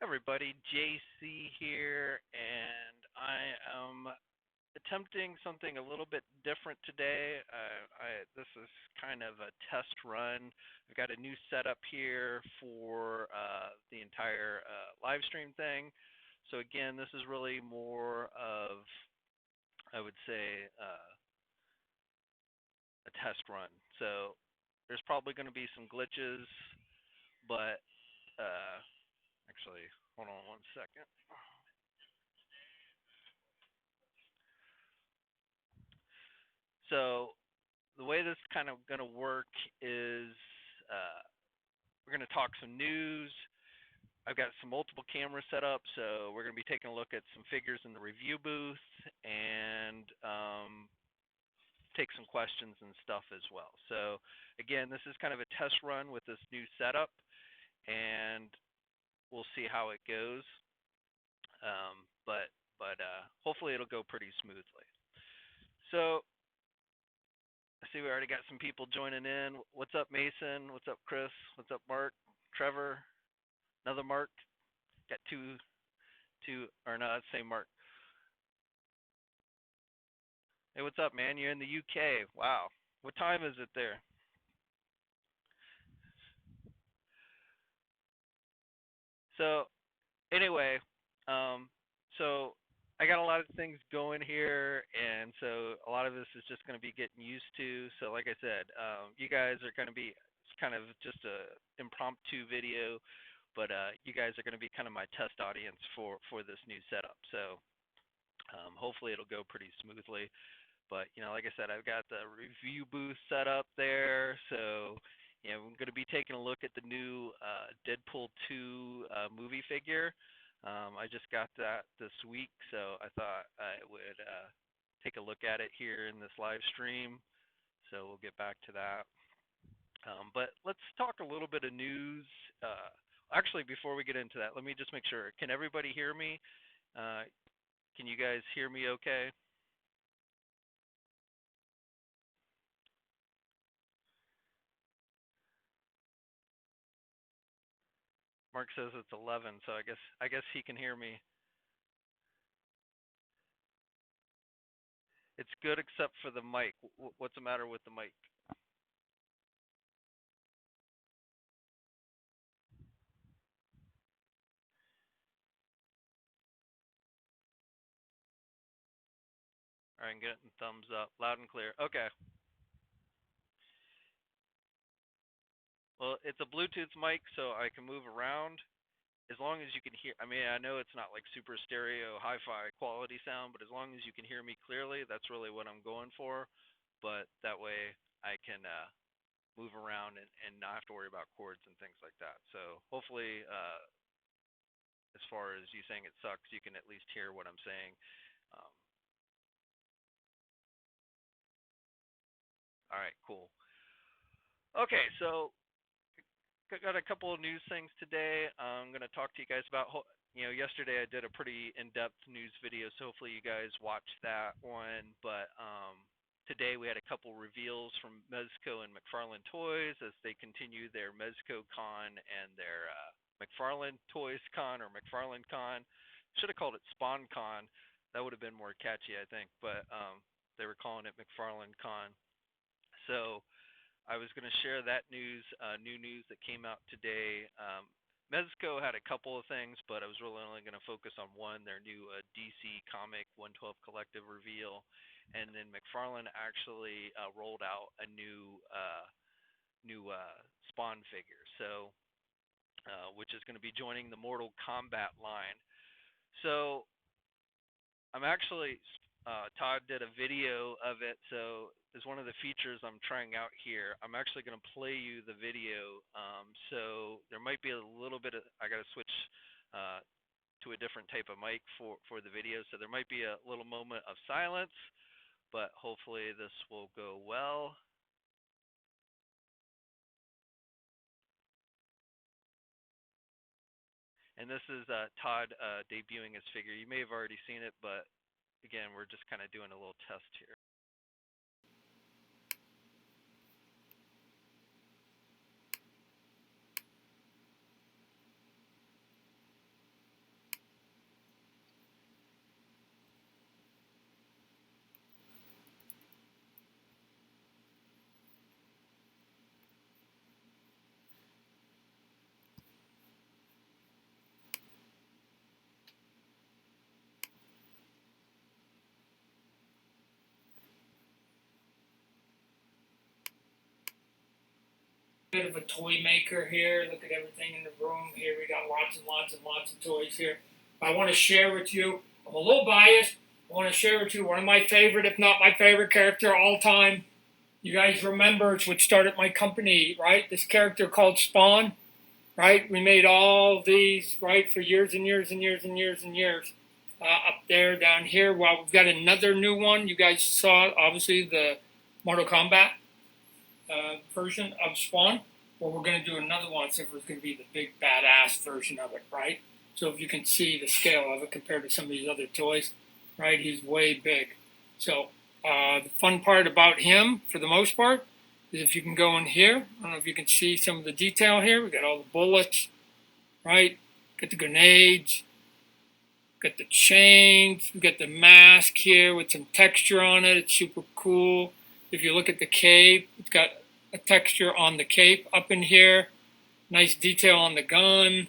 Everybody, JC here, and I am attempting something a little bit different today. This is kind of a test run. I've got a new setup here for the entire live stream thing. So again, this is really more of, I would say, a test run. So there's probably going to be some glitches, but actually, hold on one second. So the way this is kind of going to work is we're going to talk some news. I've got some multiple cameras set up, so we're going to be taking a look at some figures in the review booth and take some questions and stuff as well. So again, this is kind of a test run with this new setup, and we'll see how it goes. But hopefully it'll go pretty smoothly. So I see we already got some people joining in. What's up, Mason? What's up, Chris? What's up, Mark? Trevor? Another Mark? Got two, or no, that's the same Mark. Hey, what's up, man? You're in the UK. Wow. What time is it there? So, anyway, so I got a lot of things going here, and so a lot of this is just going to be getting used to. So, like I said, you guys are going to be kind of just a impromptu video, but you guys are going to be kind of my test audience for this new setup. So, hopefully it'll go pretty smoothly. But like I said, I've got the review booth set up there, so I'm going to be taking a look at the new Deadpool 2 movie figure. I just got that this week, so I thought I would take a look at it here in this live stream. So we'll get back to that. But let's talk a little bit of news. Actually, before we get into that, let me just make sure. Can everybody hear me? Can you guys hear me okay? Mark says it's 11, so I guess he can hear me. It's good except for the mic. What's the matter with the mic? All right, I'm getting thumbs up, loud and clear. Okay. Well, it's a Bluetooth mic, so I can move around as long as you can hear. I mean, I know it's not like super stereo, hi-fi quality sound, but as long as you can hear me clearly, that's really what I'm going for. But that way I can move around and not have to worry about cords and things like that. So hopefully, as far as you saying it sucks, you can at least hear what I'm saying. All right, cool. Okay, so got a couple of news things today. I'm going to talk to you guys about. Yesterday I did a pretty in-depth news video, so hopefully you guys watched that one. But today we had a couple reveals from Mezco and McFarlane Toys as they continue their Mezco Con and their McFarlane Toys Con or McFarlane Con. Should have called it Spawn Con. That would have been more catchy, I think. But they were calling it McFarlane Con. So I was going to share that news, new news that came out today. Mezco had a couple of things, but I was really only going to focus on one, their new DC Comic 112 Collective reveal. And then McFarlane actually rolled out a new Spawn figure, so which is going to be joining the Mortal Kombat line. So I'm actually, Todd did a video of it, so as one of the features I'm trying out here, I'm actually going to play you the video. So there might be a little bit of, I got to switch to a different type of mic for the video, so there might be a little moment of silence, but hopefully this will go well. And this is Todd debuting his figure. You may have already seen it, but again, we're just kind of doing a little test here. Bit of a toy maker here. Look at everything in the room here. We got lots and lots and lots of toys here. I want to share with you. I'm a little biased. I want to share with you one of my favorite, if not my favorite character all time. You guys remember it's what started my company, right? This character called Spawn, right? We made all these, right, for years and years and years and years and years. Up there, down here. Well, we've got another new one. You guys saw, obviously, the Mortal Kombat version of Spawn. Well, we're going to do another one, so it's going to be the big badass version of it, right? So if you can see the scale of it compared to some of these other toys, right? He's way big. So the fun part about him, for the most part, is if you can go in here. I don't know if you can see some of the detail here. We got all the bullets, right? Got the grenades. Got the chains. We got the mask here with some texture on it. It's super cool. If you look at the cape, it's got a texture on the cape up in here. Nice detail on the gun.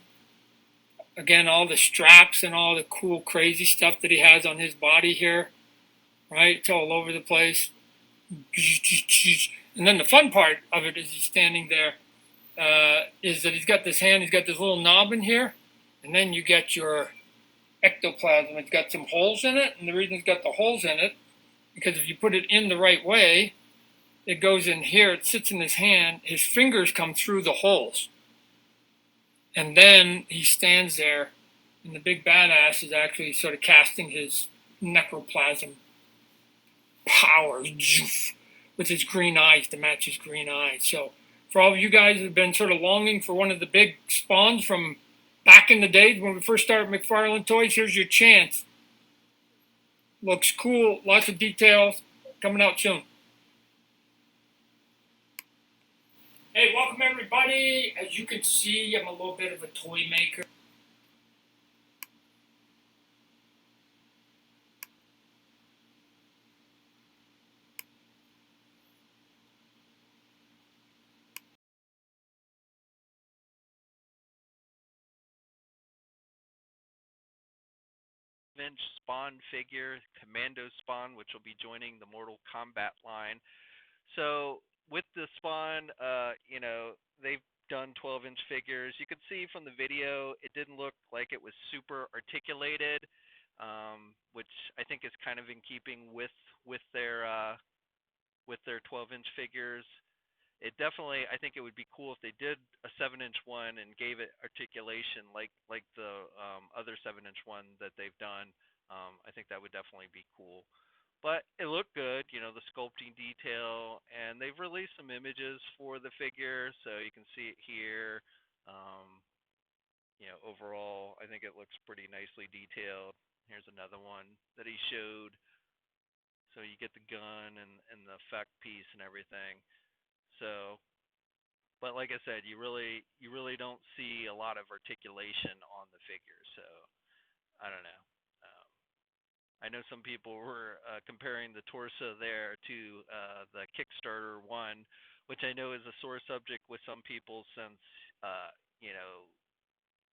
Again, all the straps and all the cool, crazy stuff that he has on his body here. Right? It's all over the place. And then the fun part of it is he's standing there, is that he's got this hand, he's got this little knob in here. And then you get your ectoplasm. It's got some holes in it. And the reason it's got the holes in it, because if you put it in the right way, it goes in here, it sits in his hand, his fingers come through the holes. And then he stands there, and the big badass is actually sort of casting his necroplasm powers with his green eyes to match his green eyes. So for all of you guys who have been sort of longing for one of the big spawns from back in the days when we first started McFarlane Toys, here's your chance. Looks cool, lots of details, coming out soon. Hey, welcome everybody. As you can see, I'm a little bit of a toy maker. Inch Spawn figure, Commando Spawn, which will be joining the Mortal Kombat line. So with the Spawn, they've done 12-inch figures. You could see from the video, it didn't look like it was super articulated, which I think is kind of in keeping with their 12-inch figures. It definitely, I think it would be cool if they did a 7-inch one and gave it articulation like the other 7-inch one that they've done. I think that would definitely be cool. But it looked good, the sculpting detail, and they've released some images for the figure, so you can see it here. Um, Overall, I think it looks pretty nicely detailed. Here's another one that he showed. So you get the gun and the effect piece and everything. So, but like I said, you really don't see a lot of articulation on the figure. So I don't know. Um, I know some people were comparing the torso there to the Kickstarter one, which I know is a sore subject with some people since uh, you know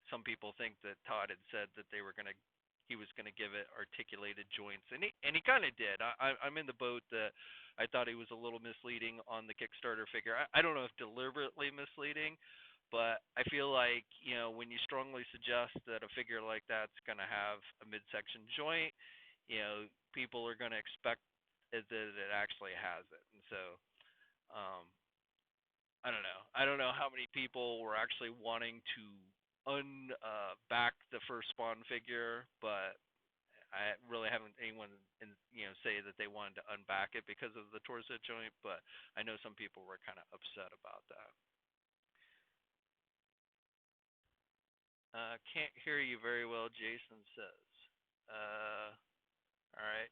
some people think that Todd had said that he was gonna give it articulated joints, and he kind of did. I'm in the boat that I thought he was a little misleading on the Kickstarter figure. I don't know if deliberately misleading, but I feel like when you strongly suggest that a figure like that's gonna have a midsection joint, people are gonna expect that it actually has it, and so um, I don't know. I don't know how many people were actually wanting to back the first Spawn figure, but I really haven't anyone say that they wanted to unback it because of the torso joint. But I know some people were kind of upset about that. Can't hear you very well, Jason says. All right.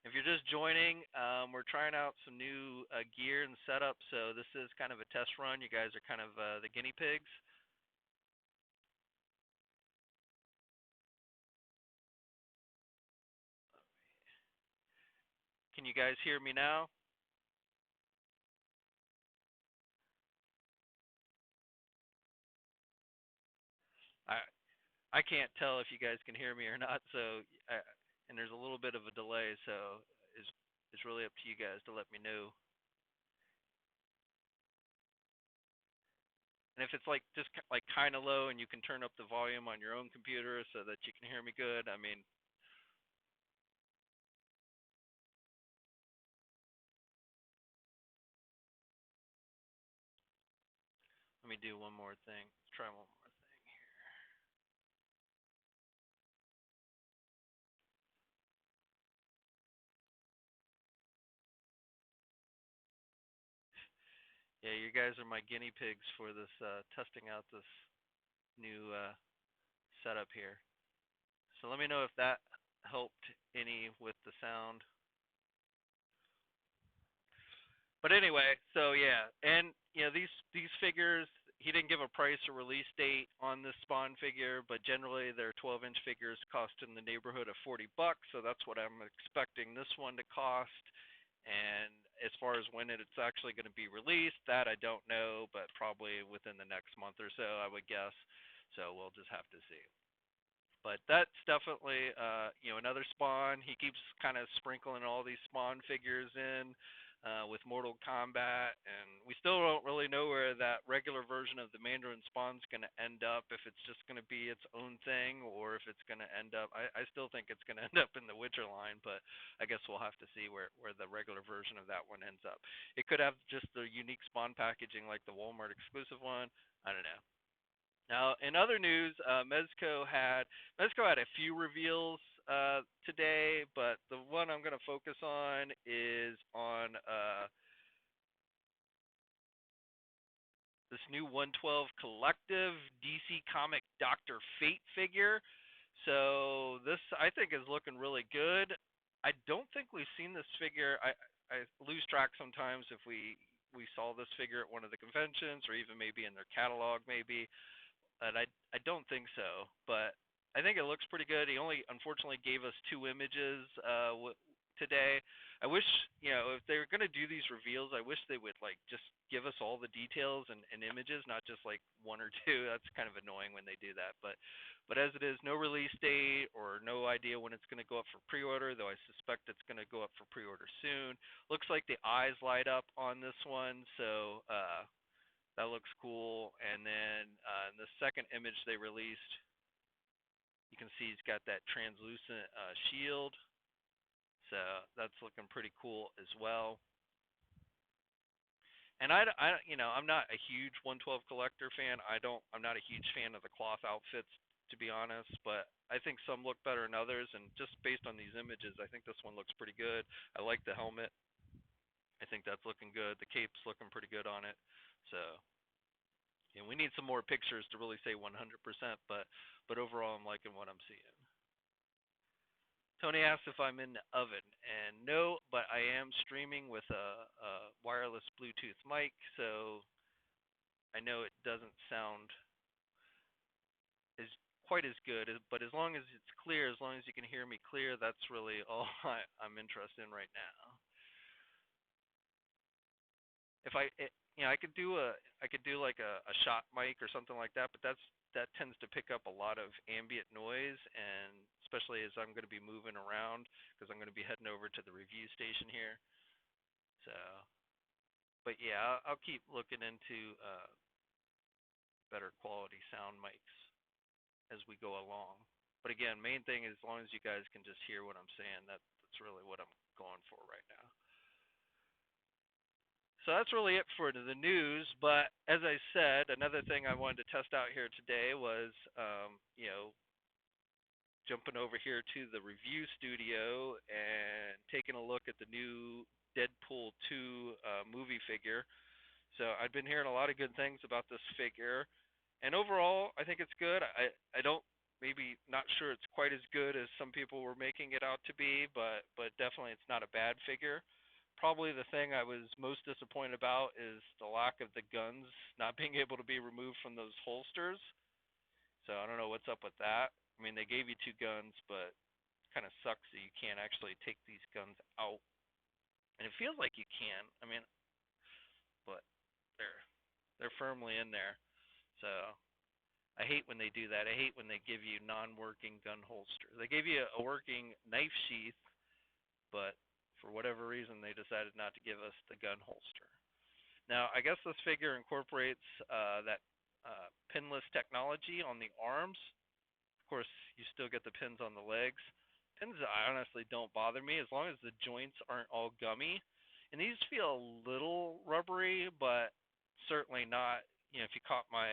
If you're just joining, we're trying out some new gear and setup. So this is kind of a test run. You guys are kind of the guinea pigs. Can you guys hear me now? I I can't tell if you guys can hear me or not. So and there's a little bit of a delay. So it's it's really up to you guys to let me know. And if it's like just like kind of low and you can turn up the volume on your own computer so that you can hear me good, I mean, let me do one more thing. Let's try one more thing here. Yeah, you guys are my guinea pigs for this testing out this new setup here. So let me know if that helped any with the sound. But anyway, so yeah, and these figures, he didn't give a price or release date on this Spawn figure, but generally their 12-inch figures cost in the neighborhood of $40, so that's what I'm expecting this one to cost. And as far as when it's actually going to be released, that I don't know, but probably within the next month or so, I would guess. So we'll just have to see. But that's definitely another Spawn. He keeps kind of sprinkling all these Spawn figures in with Mortal Kombat, and we still don't really know where that regular version of the Mandarin Spawn's going to end up. If it's just going to be its own thing, or if it's going to end up. I still think it's going to end up in the Witcher line, but I guess we'll have to see where the regular version of that one ends up. It could have just the unique Spawn packaging like the Walmart exclusive one. I don't know. Now, in other news, Mezco had a few reveals today, but the one I'm going to focus on is on this new 112 Collective DC Comic Doctor Fate figure. So this, I think, is looking really good. I don't think we've seen this figure. I lose track sometimes if we saw this figure at one of the conventions or even maybe in their catalog, maybe. And I don't think so, but I think it looks pretty good. He only unfortunately gave us 2 images today. I wish, if they were going to do these reveals, I wish they would like just give us all the details and images, not just like one or two. That's kind of annoying when they do that. But as it is, no release date or no idea when it's going to go up for pre-order, though I suspect it's going to go up for pre-order soon. Looks like the eyes light up on this one, so that looks cool. And then in the second image they released, you can see he's got that translucent shield. So that's looking pretty cool as well. And I'm not a huge 112 collector fan. I'm not a huge fan of the cloth outfits, to be honest. But I think some look better than others. And just based on these images, I think this one looks pretty good. I like the helmet. I think that's looking good. The cape's looking pretty good on it. So we need some more pictures to really say 100%, but overall, I'm liking what I'm seeing. Tony asked if I'm in the oven, and no, but I am streaming with a wireless Bluetooth mic, so I know it doesn't sound as quite as good, but as long as it's clear, as long as you can hear me clear, that's really all I'm interested in right now. If I could do like a shot mic or something like that, but that tends to pick up a lot of ambient noise, and especially as I'm going to be moving around because I'm going to be heading over to the review station here. So, but yeah, I'll keep looking into better quality sound mics as we go along. But again, main thing is as long as you guys can just hear what I'm saying, that's really what I'm going for right now. So that's really it for the news. But as I said, another thing I wanted to test out here today was, jumping over here to the review studio and taking a look at the new Deadpool 2 movie figure. So I've been hearing a lot of good things about this figure, and overall, I think it's good. I don't maybe not sure it's quite as good as some people were making it out to be, but definitely it's not a bad figure. Probably the thing I was most disappointed about is the lack of the guns not being able to be removed from those holsters. So I don't know what's up with that. I mean, they gave you 2 guns, but it kind of sucks that you can't actually take these guns out. And it feels like you can. I mean, but they're firmly in there. So I hate when they do that. I hate when they give you non-working gun holster. They gave you a working knife sheath, but for whatever reason they decided not to give us the gun holster. Now, I guess this figure incorporates that pinless technology on the arms. Of course, you still get the pins on the legs. Pins I honestly don't bother me as long as the joints aren't all gummy. And these feel a little rubbery, but certainly not. You know, if you caught my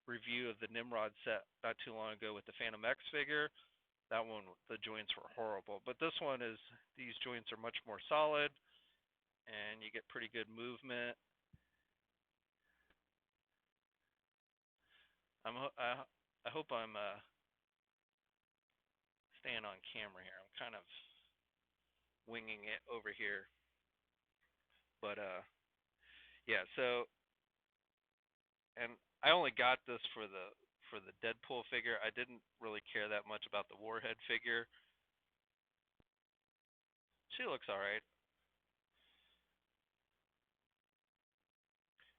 review of the Nimrod set not too long ago with the Phantom X figure, that one the joints were horrible. But this one is these joints are much more solid, and you get pretty good movement. I hope I'm staying on camera here. I'm kind of winging it over here, but yeah. So, and I only got this for the Deadpool figure. I didn't really care that much about the Warhead figure. She looks all right,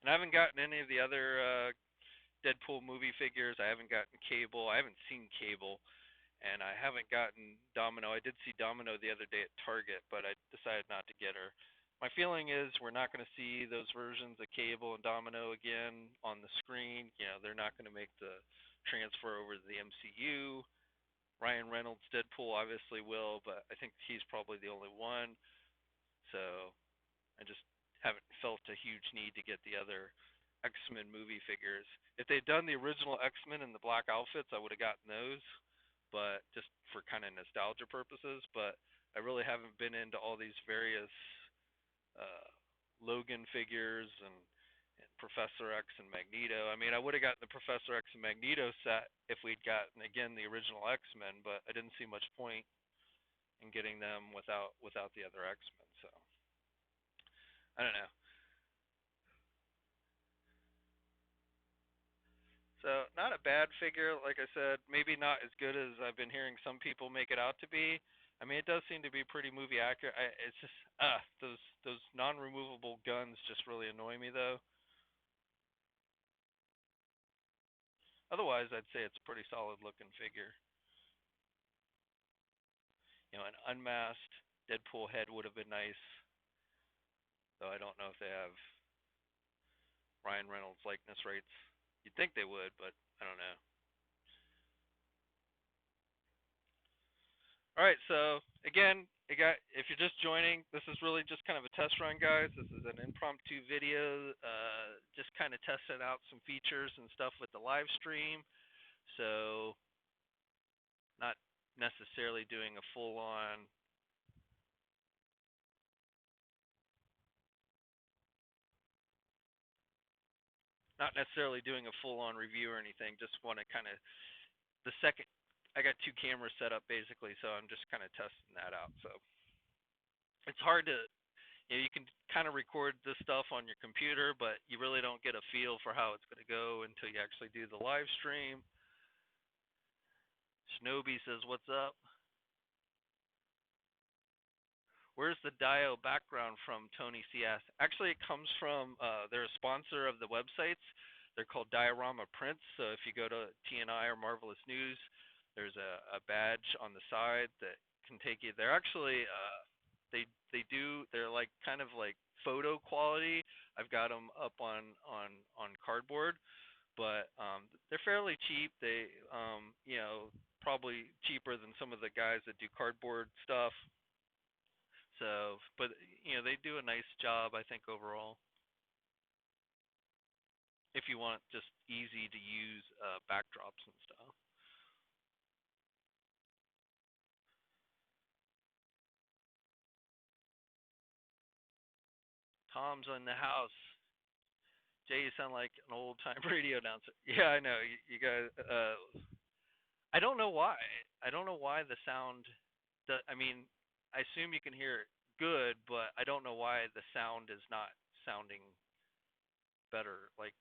and I haven't gotten any of the other Deadpool movie figures. I haven't gotten Cable. I haven't seen Cable, and I haven't gotten Domino. I did see Domino the other day at Target, but I decided not to get her. My feeling is we're not going to see those versions of Cable and Domino again on the screen. You know, they're not going to make the transfer over to the MCU. Ryan Reynolds Deadpool obviously will, but I think he's probably the only one. So I just haven't felt a huge need to get the other X-Men movie figures. If they'd done the original X-Men in the black outfits, I would have gotten those, but just for kind of nostalgia purposes. But I really haven't been into all these various uh, Logan figures and Professor X and Magneto. I mean, I would have gotten the Professor X and Magneto set if we'd gotten again the original X-Men, but I didn't see much point in getting them without the other X-Men. So I don't know. So not a bad figure, like I said. Maybe not as good as I've been hearing some people make it out to be. I mean, it does seem to be pretty movie accurate. It's just those non-removable guns just really annoy me though. Otherwise, I'd say it's a pretty solid looking figure. You know, an unmasked Deadpool head would have been nice, though I don't know if they have Ryan Reynolds likeness rates. You'd think they would, but I don't know. All right, so again, if you're just joining, this is really just kind of a test run, guys. This is an impromptu video, just kind of testing out some features and stuff with the live stream. So not necessarily doing a full-on review or anything. Just want to kind of the second. I got two cameras set up basically, so I'm just kind of testing that out. So it's hard to you can kind of record this stuff on your computer, but you really don't get a feel for how it's going to go until you actually do the live stream. Shinobi says, "What's up? Where's the Dio background from?" Tony C asks. Actually, it comes from they're a sponsor of the websites. They're called Diorama Prints. So if you go to TNI or Marvelous News, there's a badge on the side that can take you. They're actually they're like kind of like photo quality. I've got them up on cardboard, but they're fairly cheap. They you know, probably cheaper than some of the guys that do cardboard stuff. So, but you know, they do a nice job, I think, overall. If you want just easy to use backdrops and stuff. Tom's in the house. Jay, you sound like an old time radio announcer. Yeah, I know. You guys. I don't know why. I don't know why the sound. I mean, I assume you can hear it good, but I don't know why the sound is not sounding better, like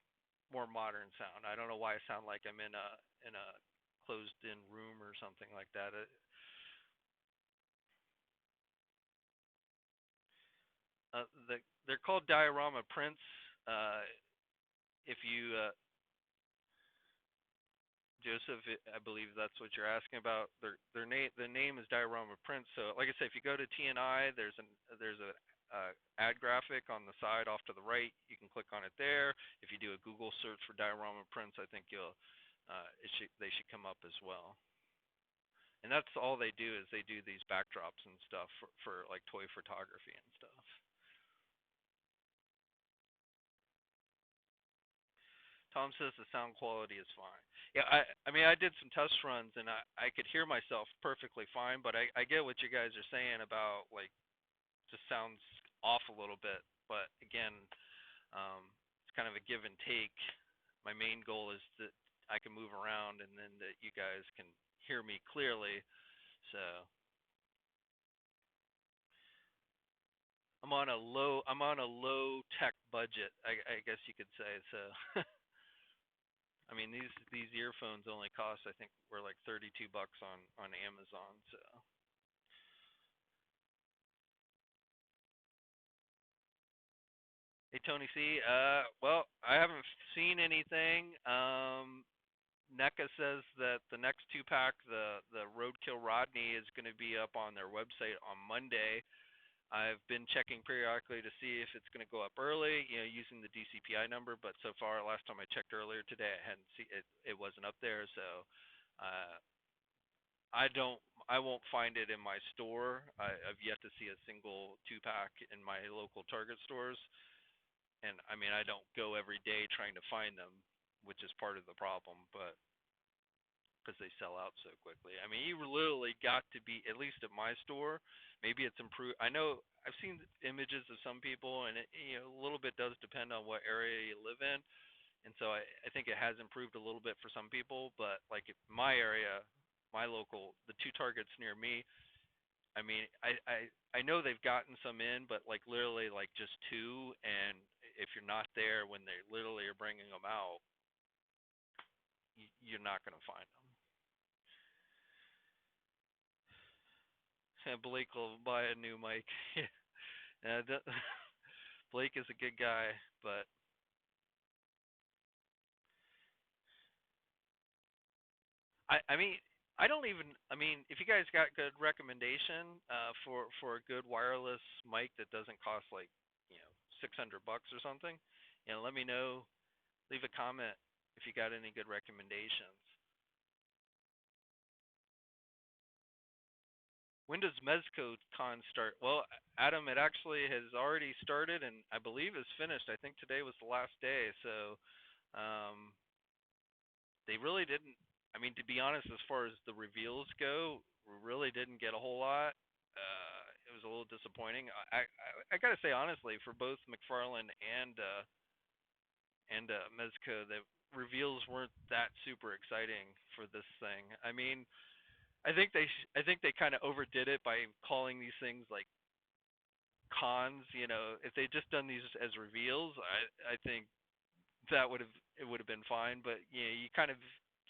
more modern sound. I don't know why I sound like I'm in a closed-in room or something like that. They're called diorama prints. If you Joseph, I believe that's what you're asking about. The name is Diorama Prints. So, like I said, if you go to TNI, there's a ad graphic on the side off to the right. You can click on it there. If you do a Google search for diorama prints, I think they should come up as well. And that's all they do is they do these backdrops and stuff for like toy photography and stuff. Tom says the sound quality is fine. Yeah, I mean I did some test runs and I could hear myself perfectly fine, but I get what you guys are saying about like just sounds off a little bit. But again, it's kind of a give and take. My main goal is that I can move around and then that you guys can hear me clearly. So I'm on a low tech budget, I guess you could say. So I mean these earphones only cost I think were like $32 on Amazon. So hey Tony C, well I haven't seen anything. NECA says that the next 2-pack, the Roadkill Rodney, is going to be up on their website on Monday. I've been checking periodically to see if it's going to go up early, using the DCPI number. But so far, last time I checked earlier today, I hadn't seen it. It wasn't up there, so uh, I won't find it in my store. I've yet to see a single 2-pack in my local Target stores, and I mean I don't go every day trying to find them, which is part of the problem. But because they sell out so quickly. I mean, you literally got to be at least at my store. Maybe it's improved. I know I've seen images of some people, and a little bit does depend on what area you live in. And so I think it has improved a little bit for some people. But like my area, my local, the 2 Targets near me. I mean, I know they've gotten some in, but like literally like just 2. And if you're not there when they literally are bringing them out, you're not going to find them. Blake will buy a new mic. Yeah, Blake is a good guy, but I mean I don't even I mean if you guys got good recommendation for a good wireless mic that doesn't cost like $600 or something, let me know. Leave a comment if you got any good recommendations. When does MezcoCon start? Well, Adam, it actually has already started and I believe is finished. I think today was the last day, so um, they really didn't. I mean, to be honest, as far as the reveals go, we really didn't get a whole lot. It was a little disappointing. I gotta say honestly, for both McFarlane and Mezco, the reveals weren't that super exciting for this thing. I mean, I think they kind of overdid it by calling these things like cons. If they just done these as reveals, I think that would have been fine. But you kind of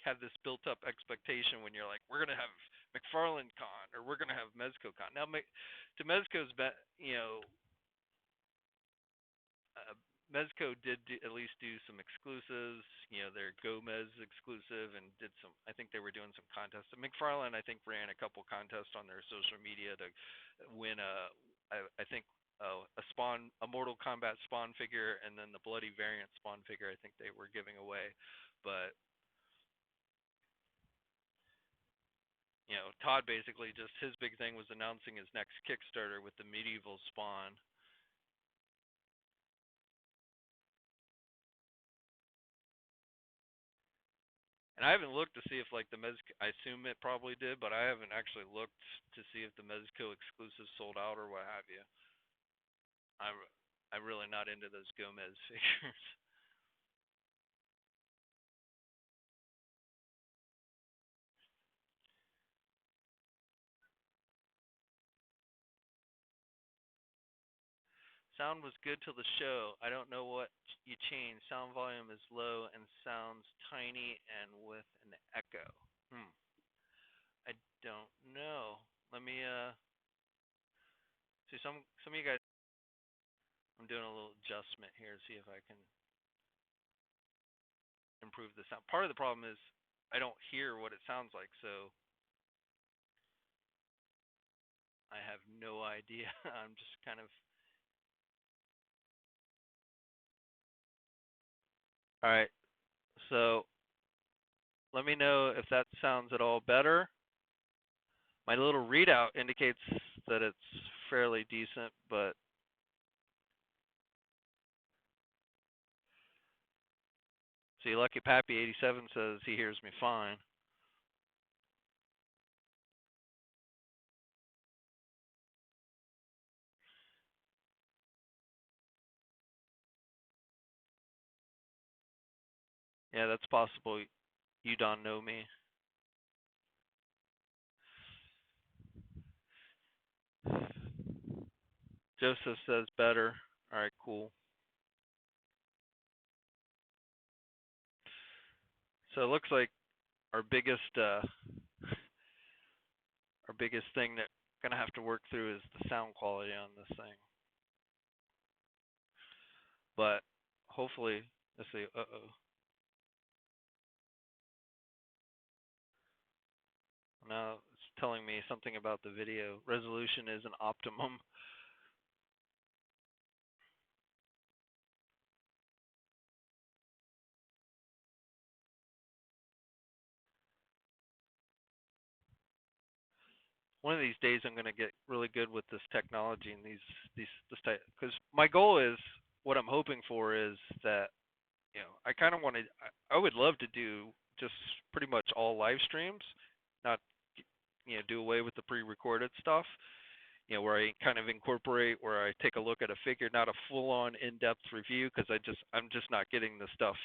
have this built up expectation when you're like, we're gonna have McFarlane Con or we're gonna have Mezco Con. Now, to Mezco's, uh, Mezco did at least do some exclusives. Their Gomez exclusive, and did some. I think they were doing some contests. McFarlane, I think, ran a couple contests on their social media to win I think a Mortal Kombat Spawn figure, and then the Bloody Variant Spawn figure. I think they were giving away, but Todd basically just his big thing was announcing his next Kickstarter with the medieval Spawn. And I haven't looked to see if like the Mezco, I assume it probably did, but I haven't actually looked to see if the Mezco exclusives sold out or what have you. I'm really not into those Gomez figures. Sound was good till the show. I don't know what you changed. Sound volume is low and sounds tiny and with an echo. I don't know. Let me see some of you guys. I'm doing a little adjustment here to see if I can improve the sound. Part of the problem is I don't hear what it sounds like, so I have no idea. I'm just kind of All right. So let me know if that sounds at all better. My little readout indicates that it's fairly decent, but see, Lucky Pappy 87 says he hears me fine. Yeah, that's possible. You don't know me. Joseph says better. All right, cool. So it looks like our biggest thing that we're gonna have to work through is the sound quality on this thing. But hopefully, let's see. Uh-oh. Now it's telling me something about the video resolution isn't optimum. One of these days I'm gonna get really good with this technology and this type. Because my goal is, what I'm hoping for is that, I kind of want to. I would love to do just pretty much all live streams, not do away with the pre-recorded stuff. Where I kind of incorporate, where I take a look at a figure, not a full-on in-depth review, because I'm just not getting the stuff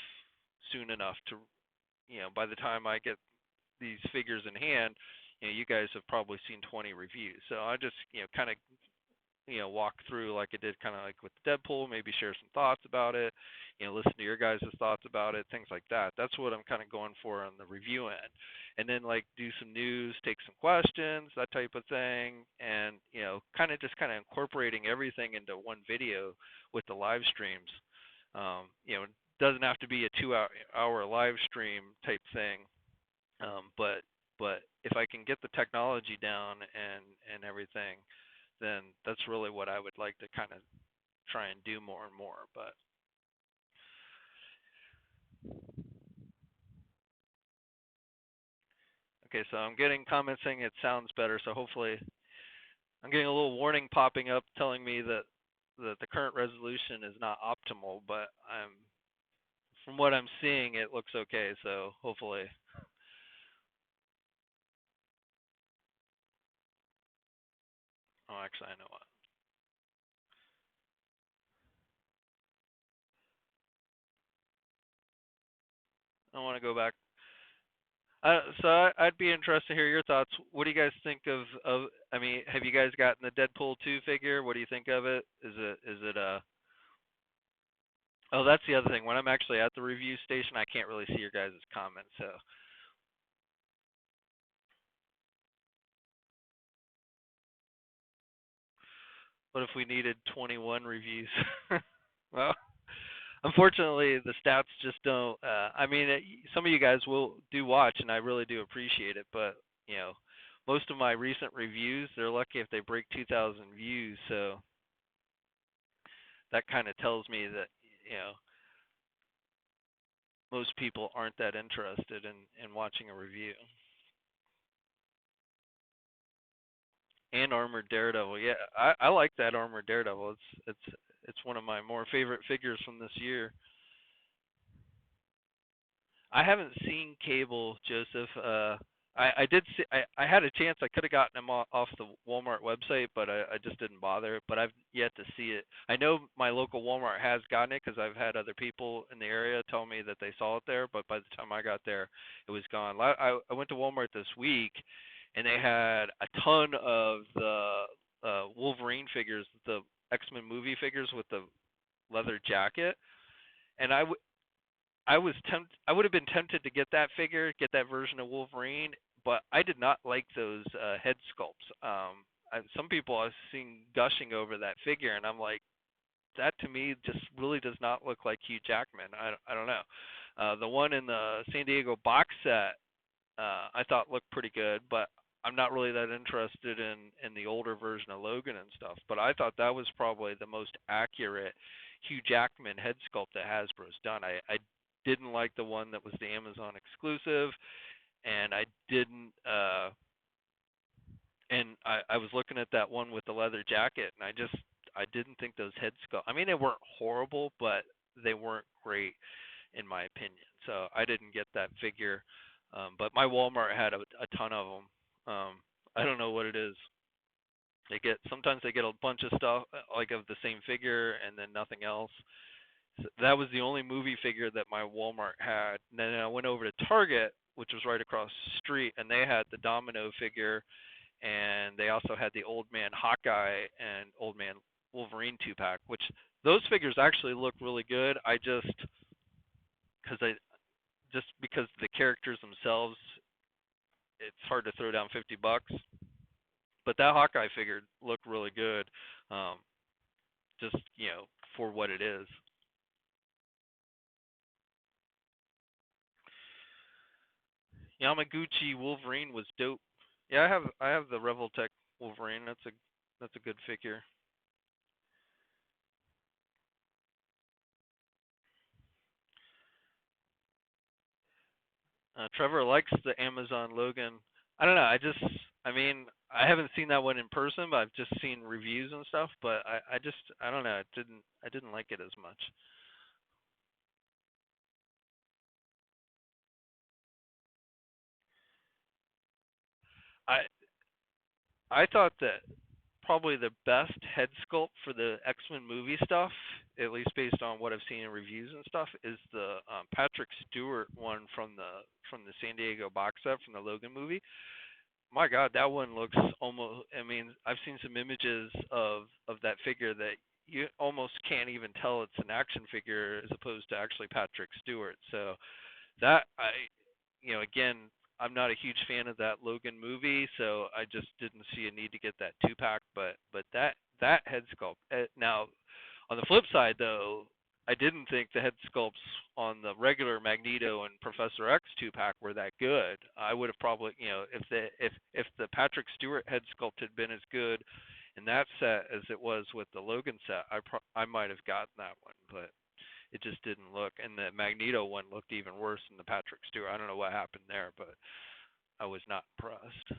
soon enough to, by the time I get these figures in hand, you guys have probably seen 20 reviews. So I just, kind of, walk through like I did kind of like with Deadpool, maybe share some thoughts about it, listen to your guys' thoughts about it, things like that. That's what I'm kind of going for on the review end. And then like do some news, take some questions, that type of thing, and kind of just kind of incorporating everything into one video with the live streams. It doesn't have to be a 2 hour live stream type thing, but if I can get the technology down and everything, then that's really what I would like to kind of try and do more and more. But okay, so I'm getting comments saying it sounds better. So hopefully, I'm getting a little warning popping up telling me that the current resolution is not optimal. But from what I'm seeing, it looks okay. So hopefully, oh, actually, I know what. I want to go back. I'd be interested to hear your thoughts. What do you guys think of? I mean, have you guys gotten the Deadpool 2 figure? What do you think of it? Is it Oh, that's the other thing. When I'm actually at the review station, I can't really see your guys' comments. So, what if we needed 21 reviews? Well, unfortunately, the stats just don't. I mean, some of you guys will do watch, and I really do appreciate it. But you know, most of my recent reviews, they're lucky if they break 2,000 views. So that kind of tells me that you know most people aren't that interested in watching a review. And Armored Daredevil, yeah, I like that Armored Daredevil. It's one of my more favorite figures from this year. I haven't seen Cable, Joseph. I did see. I had a chance. I could have gotten him off the Walmart website, but I just didn't bother. But I've yet to see it. I know my local Walmart has gotten it because I've had other people in the area tell me that they saw it there. But by the time I got there, it was gone. I went to Walmart this week, and they had a ton of the Wolverine figures, the X-Men movie figures with the leather jacket, and I would have been tempted to get that figure, get that version of Wolverine, but I did not like those head sculpts. Some people I've seen gushing over that figure, and I'm like, that to me just really does not look like Hugh Jackman. I don't know. The one in the San Diego box set, I thought looked pretty good, but I'm not really that interested in the older version of Logan and stuff. But I thought that was probably the most accurate Hugh Jackman head sculpt that Hasbro's done. I didn't like the one that was the Amazon exclusive, and I didn't and I was looking at that one with the leather jacket, and I didn't think those head sculpt. I mean, they weren't horrible, but they weren't great in my opinion. So I didn't get that figure. But my Walmart had a ton of them. I don't know what it is. Sometimes they get a bunch of stuff like of the same figure and then nothing else. So that was the only movie figure that my Walmart had. And then I went over to Target, which was right across the street, and they had the Domino figure, and they also had the Old Man Hawkeye and Old Man Wolverine 2-pack, which those figures actually look really good. I just because the characters themselves, it's hard to throw down $50. But that Hawkeye figure looked really good, um, just for what it is. Yamaguchi Wolverine was dope. Yeah, I have the Revoltech Wolverine. That's a good figure. Trevor likes the Amazon Logan. I don't know. I mean, I haven't seen that one in person, but I've just seen reviews and stuff. But I don't know. I didn't like it as much. I I thought that probably the best head sculpt for the X-Men movie stuff, at least based on what I've seen in reviews and stuff, is the Patrick Stewart one from the San Diego box set from the Logan movie. My God, that one looks almost. I mean, I've seen some images of that figure that you almost can't even tell it's an action figure as opposed to actually Patrick Stewart. So that again, I'm not a huge fan of that Logan movie, so I just didn't see a need to get that 2-pack. But that head sculpt. Now, on the flip side, though, I didn't think the head sculpts on the regular Magneto and Professor X 2-pack were that good. I would have probably, if the Patrick Stewart head sculpt had been as good in that set as it was with the Logan set, I might have gotten that one, but it just didn't look. And the Magneto one looked even worse than the Patrick Stewart. I don't know what happened there, but I was not impressed.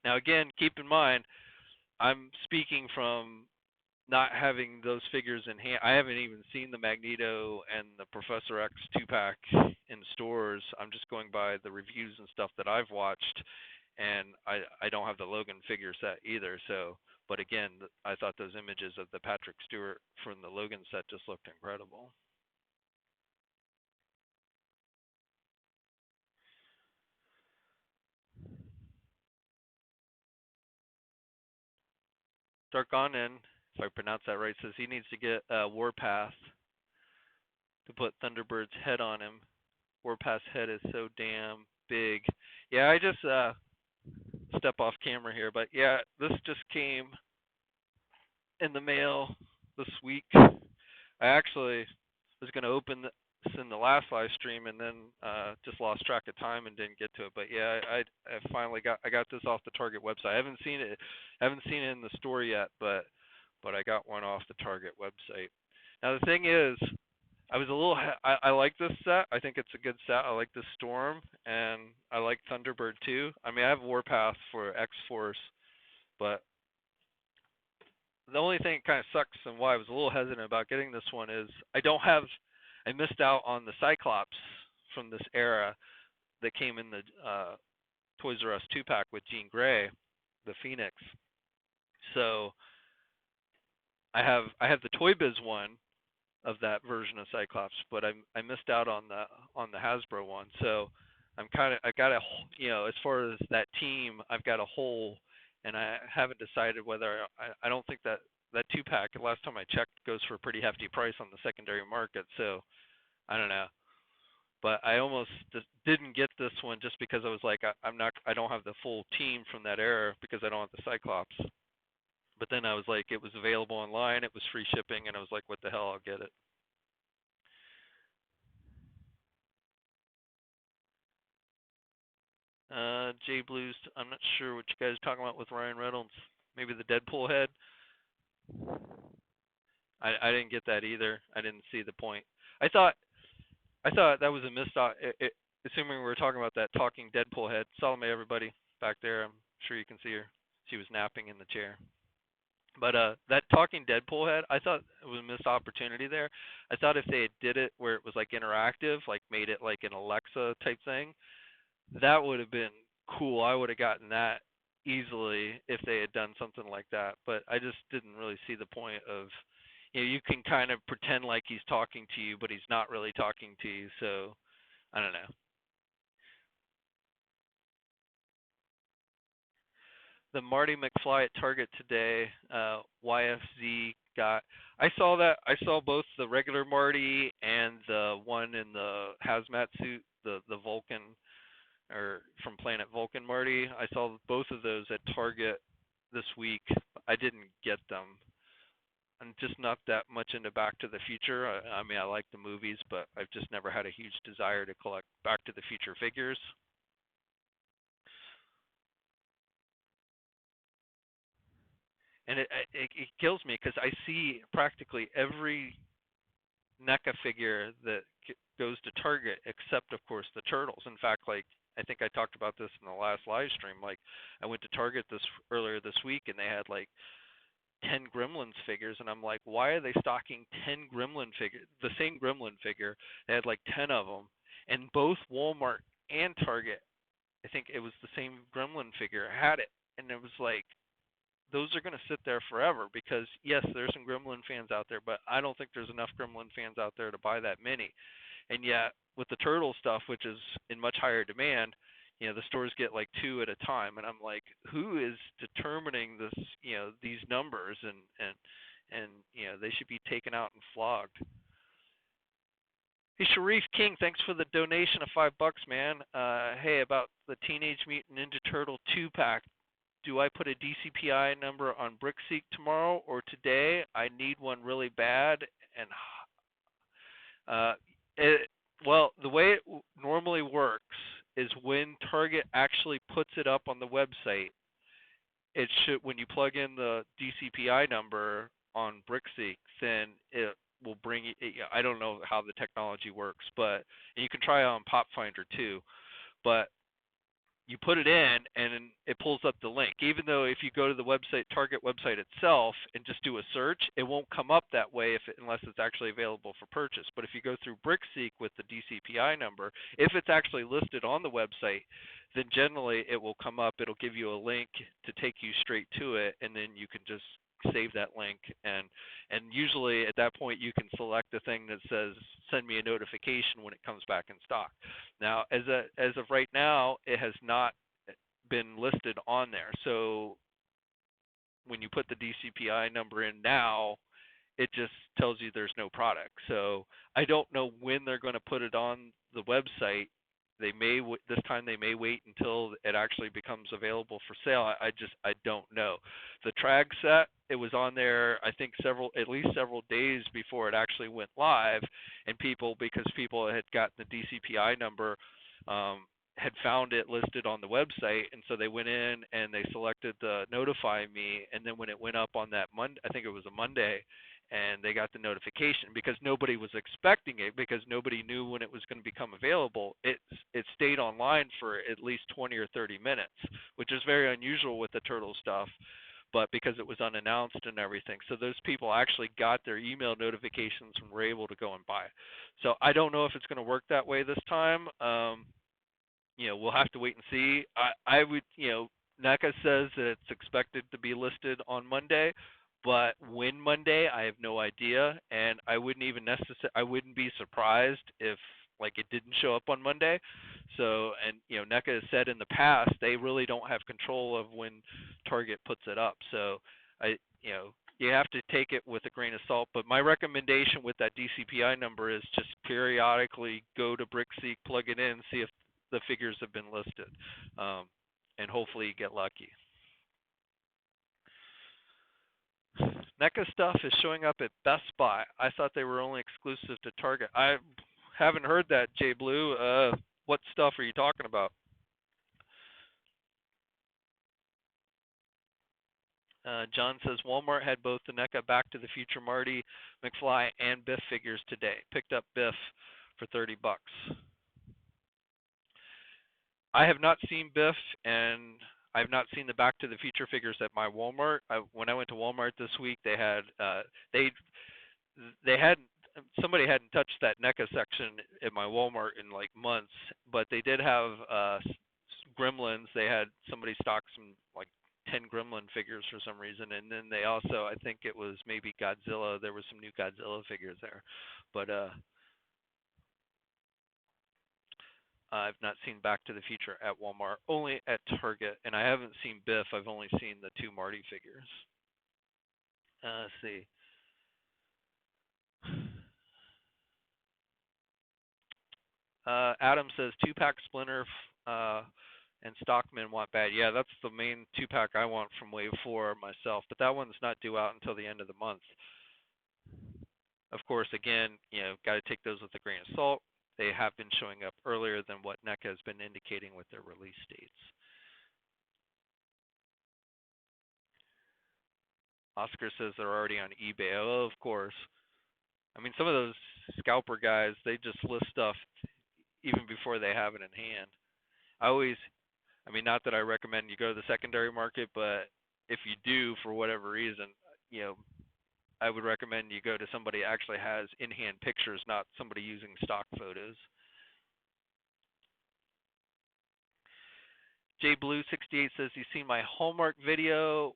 Now, again, keep in mind, I'm speaking from not having those figures in hand. I haven't even seen the Magneto and the Professor X 2-pack in stores. I'm just going by the reviews and stuff that I've watched, and I don't have the Logan figure set either. So, but again, I thought those images of the Patrick Stewart from the Logan set just looked incredible. Darkonnen, if I pronounce that right, says he needs to get Warpath to put Thunderbird's head on him. Warpath's head is so damn big. Yeah, I just step off camera here, but yeah, this just came in the mail this week. I actually was going to open this in the last live stream and then just lost track of time and didn't get to it. But yeah, I finally got this off the Target website. I haven't seen it in the store yet, but I got one off the Target website. Now the thing is, I like this set. I think it's a good set. I like the Storm, and I like Thunderbird too. I mean, I have Warpath for X Force, but the only thing that kind of sucks and why I was a little hesitant about getting this one is I missed out on the Cyclops from this era that came in the Toys R Us 2-pack with Jean Grey, the Phoenix. So I have the Toy Biz one of that version of Cyclops, but I missed out on the Hasbro one. So I got a as far as that team, I've got a hole, and I haven't decided whether I don't think that 2-pack last time I checked goes for a pretty hefty price on the secondary market. So I don't know, but I almost just didn't get this one just because I was like I don't have the full team from that era because I don't have the Cyclops. But then I was like, it was available online, it was free shipping, and I was like, what the hell, I'll get it. J Blues, I'm not sure what you guys are talking about with Ryan Reynolds. Maybe the Deadpool head. I didn't get that either. I didn't see the point. I thought I thought that was a missed assuming we were talking about that talking Deadpool head. Salome, everybody back there. I'm sure you can see her. She was napping in the chair. But that talking Deadpool head, I thought it was a missed opportunity there. I thought if they had did it where it was like interactive, like made it like an Alexa type thing, that would have been cool. I would have gotten that easily if they had done something like that. But I just didn't really see the point of, you can kind of pretend like he's talking to you, but he's not really talking to you. So I don't know. The Marty McFly at Target today, YFZ got. I saw that. I saw both the regular Marty and the one in the hazmat suit, the Vulcan or from Planet Vulcan Marty. I saw both of those at Target this week. I didn't get them. I'm just not that much into Back to the Future. I mean, I like the movies, but I've just never had a huge desire to collect Back to the Future figures. And it kills me because I see practically every NECA figure that goes to Target, except of course the turtles. In fact, like I think I talked about this in the last live stream. Like I went to Target this earlier this week, and they had like 10 Gremlins figures, and I'm like, why are they stocking 10 Gremlin figures? The same Gremlin figure, they had like 10 of them, and both Walmart and Target, I think it was the same Gremlin figure, had it, and it was like, those are going to sit there forever because yes, there's some Gremlin fans out there, but I don't think there's enough Gremlin fans out there to buy that many. And yet, with the turtle stuff, which is in much higher demand, the stores get like two at a time, and I'm like, who is determining this? These numbers, and they should be taken out and flogged. Hey, Sharif King, thanks for the donation of $5, man. Hey, about the Teenage Mutant Ninja Turtle 2-pack. Do I put a DCPI number on BrickSeek tomorrow or today? I need one really bad. And uh, well, the way it normally works is when Target actually puts it up on the website, it should, when you plug in the DCPI number on BrickSeek, then it will bring it. I don't know how the technology works, but and you can try it on PopFinder too. But you put it in and it pulls up the link. Even though if you go to the website, Target website itself, and just do a search, it won't come up that way unless it's actually available for purchase. But if you go through BrickSeek with the DCPI number, if it's actually listed on the website, then generally it will come up. It'll give you a link to take you straight to it, and then you can just save that link, and usually at that point you can select the thing that says send me a notification when it comes back in stock. Now as of right now, it has not been listed on there, so when you put the DCPI number in now, it just tells you there's no product. So I don't know when they're going to put it on the website. They may this time they may wait until it actually becomes available for sale. I don't know. The Trag set, it was on there I think at least several days before it actually went live, and because people had gotten the DCPI number, had found it listed on the website, and so they went in and they selected the notify me, and then when it went up on that Monday, I think it was a Monday, and they got the notification because nobody was expecting it, because nobody knew when it was going to become available. It stayed online for at least 20 or 30 minutes, which is very unusual with the turtle stuff, but because it was unannounced and everything. So those people actually got their email notifications and were able to go and buy it. So I don't know if it's going to work that way this time. We'll have to wait and see. I would, NECA says that it's expected to be listed on Monday, but when Monday, I have no idea, and I wouldn't be surprised if like it didn't show up on Monday. So, and NECA has said in the past they really don't have control of when Target puts it up. So, you have to take it with a grain of salt. But my recommendation with that DCPI number is just periodically go to BrickSeek, plug it in, see if the figures have been listed, and hopefully you get lucky. NECA stuff is showing up at Best Buy. I thought they were only exclusive to Target. I haven't heard that, Jay Blue. What stuff are you talking about? John says Walmart had both the NECA Back to the Future Marty McFly and Biff figures today. Picked up Biff for $30. I have not seen Biff, and I've not seen the Back to the Future figures at my Walmart. When I went to Walmart this week, they had they they hadn't somebody hadn't touched that NECA section at my Walmart in like months, but they did have Gremlins. They had somebody stock some like 10 Gremlin figures for some reason, and then they also, I think it was maybe Godzilla. There was some new Godzilla figures there, but I've not seen Back to the Future at Walmart, only at Target, and I haven't seen Biff. I've only seen the two Marty figures. Let's see. Adam says 2-pack Splinter and Stockman want bad. Yeah, that's the main 2-pack I want from Wave 4 myself, but that one's not due out until the end of the month. Of course, again, got to take those with a grain of salt. They have been showing up earlier than what NECA has been indicating with their release dates. Oscar says they're already on eBay. Oh, of course. I mean, some of those scalper guys, they just list stuff even before they have it in hand. Not that I recommend you go to the secondary market, but if you do, for whatever reason, I would recommend you go to somebody who actually has in-hand pictures, not somebody using stock photos. JBlue68 says he's seen my Hallmark video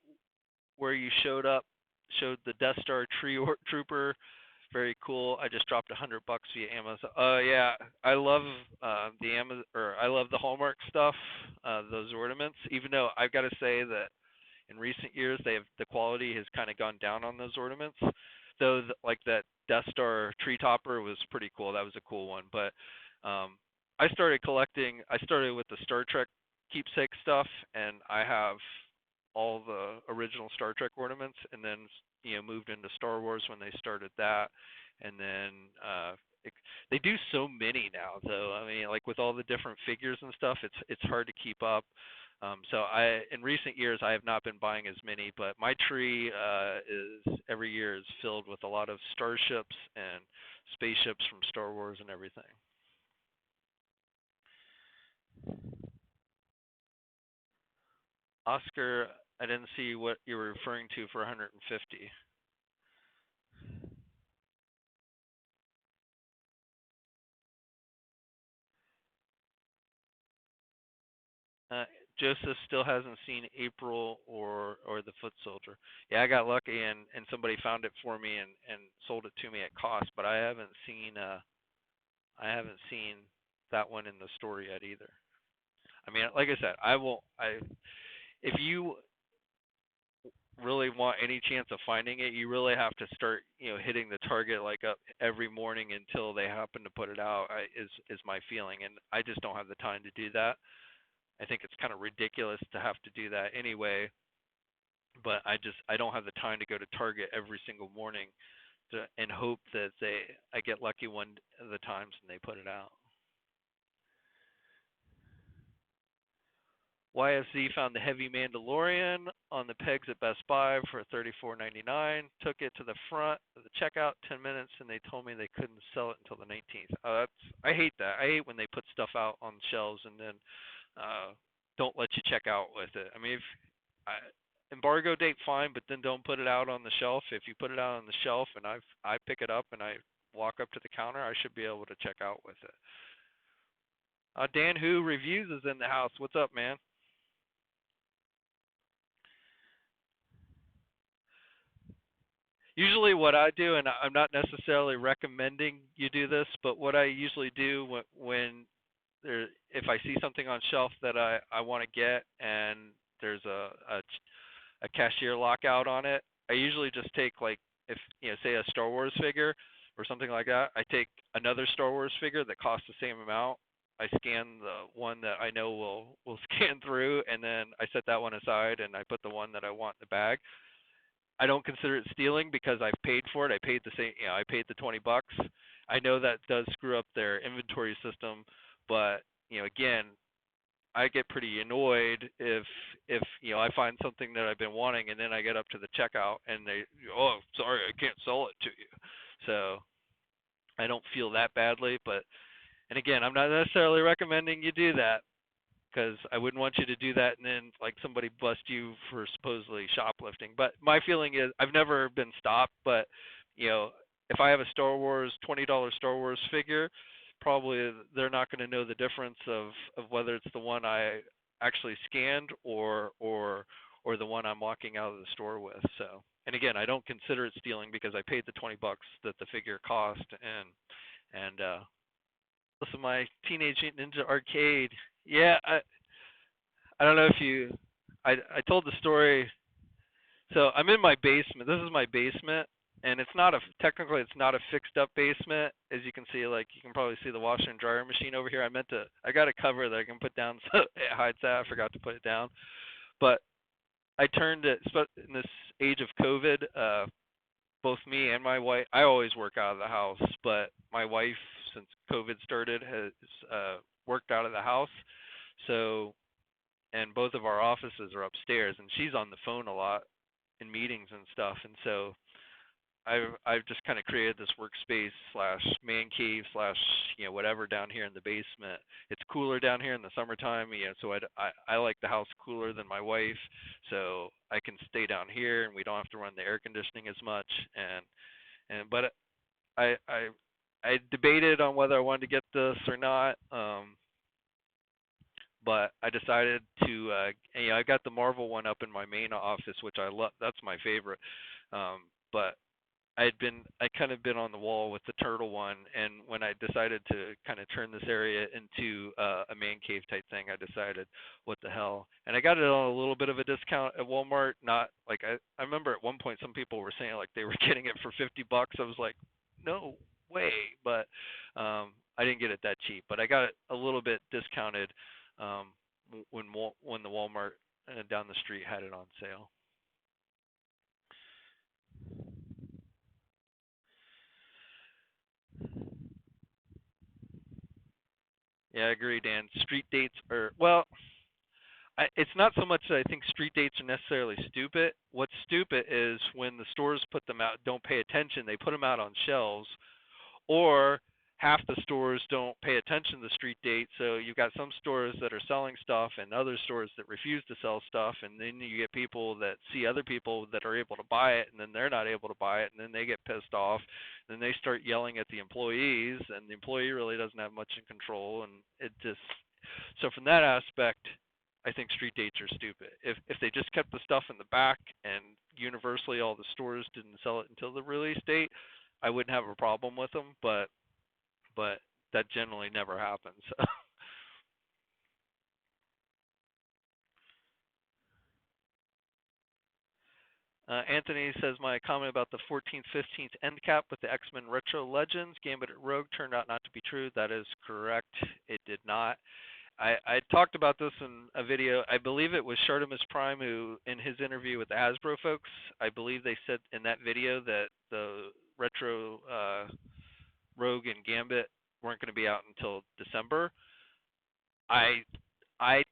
where you showed the Death Star Trooper. Very cool. I just dropped $100 via Amazon. Yeah, I love I love the Hallmark stuff, those ornaments. Even though I've got to say that in recent years the quality has kind of gone down on those ornaments. Though like that Death Star tree topper was pretty cool. That was a cool one. But I started with the Star Trek keepsake stuff, and I have all the original Star Trek ornaments, and then moved into Star Wars when they started that, and then they do so many now, though. I mean, like with all the different figures and stuff, it's hard to keep up. So in recent years I have not been buying as many, but my tree every year is filled with a lot of starships and spaceships from Star Wars and everything. Oscar, I didn't see what you were referring to for 150. Joseph still hasn't seen April or the Foot Soldier. Yeah, I got lucky and somebody found it for me and sold it to me at cost, but I haven't seen that one in the store yet either. I mean, like I said, if you really want any chance of finding it, you really have to start, hitting the target like up every morning until they happen to put it out. Is my feeling, and I just don't have the time to do that. I think it's kind of ridiculous to have to do that anyway, but I don't have the time to go to Target every single morning and hope that I get lucky one of the times and they put it out. YSZ found the Heavy Mandalorian on the pegs at Best Buy for $34.99. Took it to the front of the checkout, 10 minutes, and they told me they couldn't sell it until the 19th. I hate that. I hate when they put stuff out on shelves and then don't let you check out with it. I mean, embargo date fine, but then don't put it out on the shelf. If you put it out on the shelf and I pick it up and I walk up to the counter, I should be able to check out with it. Dan Who Reviews is in the house. What's up, man? Usually what I do, and I'm not necessarily recommending you do this, but what I usually do if I see something on shelf that I want to get and there's a cashier lockout on it, I usually just take, like, if say a Star Wars figure or something like that, I take another Star Wars figure that costs the same amount. I scan the one that I know will scan through, and then I set that one aside and I put the one that I want in the bag. I don't consider it stealing because I've paid for it. I paid the same, I paid the $20. I know that does screw up their inventory system, but again, I get pretty annoyed if I find something that I've been wanting and then I get up to the checkout and they, oh, sorry, I can't sell it to you. So I don't feel that badly, but and again, I'm not necessarily recommending you do that because I wouldn't want you to do that and then like somebody bust you for supposedly shoplifting. But my feeling is I've never been stopped, but if I have a $20 Star Wars figure, probably they're not going to know the difference of whether it's the one I actually scanned or the one I'm walking out of the store with. So, and again, I don't consider it stealing because I paid the $20 that the figure cost and listen, my Teenage Mutant Ninja Arcade. Yeah, I don't know if you I told the story. So I'm in my basement. This is my basement, and it's not a technically it's not a fixed up basement. As you can see, like you can probably see the washer and dryer machine over here. I got a cover that I can put down so it hides that. I forgot to put it down. But I turned it in this age of COVID, both me and my wife. I always work out of the house, but my wife, since COVID started, has worked out of the house. So, and both of our offices are upstairs, and she's on the phone a lot in meetings and stuff. And so I've just kind of created this workspace slash man cave slash whatever down here in the basement. It's cooler down here in the summertime, so I like the house cooler than my wife, so I can stay down here and we don't have to run the air conditioning as much. But I debated on whether I wanted to get this or not. But I decided to, I got the Marvel one up in my main office, which I love. That's my favorite. But I kind of been on the wall with the turtle one, and when I decided to kind of turn this area into a man cave type thing, I decided, what the hell? And I got it on a little bit of a discount at Walmart. Not like I remember at one point some people were saying like they were getting it for $50. I was like, no way, but I didn't get it that cheap. But I got it a little bit discounted um, when the Walmart down the street had it on sale. Yeah, I agree, Dan. Street dates are well. It's not so much that I think street dates are necessarily stupid. What's stupid is when the stores put them out, don't pay attention. They put them out on shelves, or half the stores don't pay attention to the street date. So you've got some stores that are selling stuff and other stores that refuse to sell stuff, and then you get people that see other people that are able to buy it, and then they're not able to buy it, and then they get pissed off. Then they start yelling at the employees, and the employee really doesn't have much in control, and it just so from that aspect, I think street dates are stupid. If they just kept the stuff in the back and universally all the stores didn't sell it until the release date, I wouldn't have a problem with them. But that generally never happens. Anthony says my comment about the 14th, 15th end cap with the X-Men Retro Legends Gambit at Rogue turned out not to be true. That is correct. It did not. I talked about this in a video. I believe it was Shartimus Prime who, in his interview with the Hasbro folks, I believe they said in that video that the Retro Rogue and Gambit weren't going to be out until December. I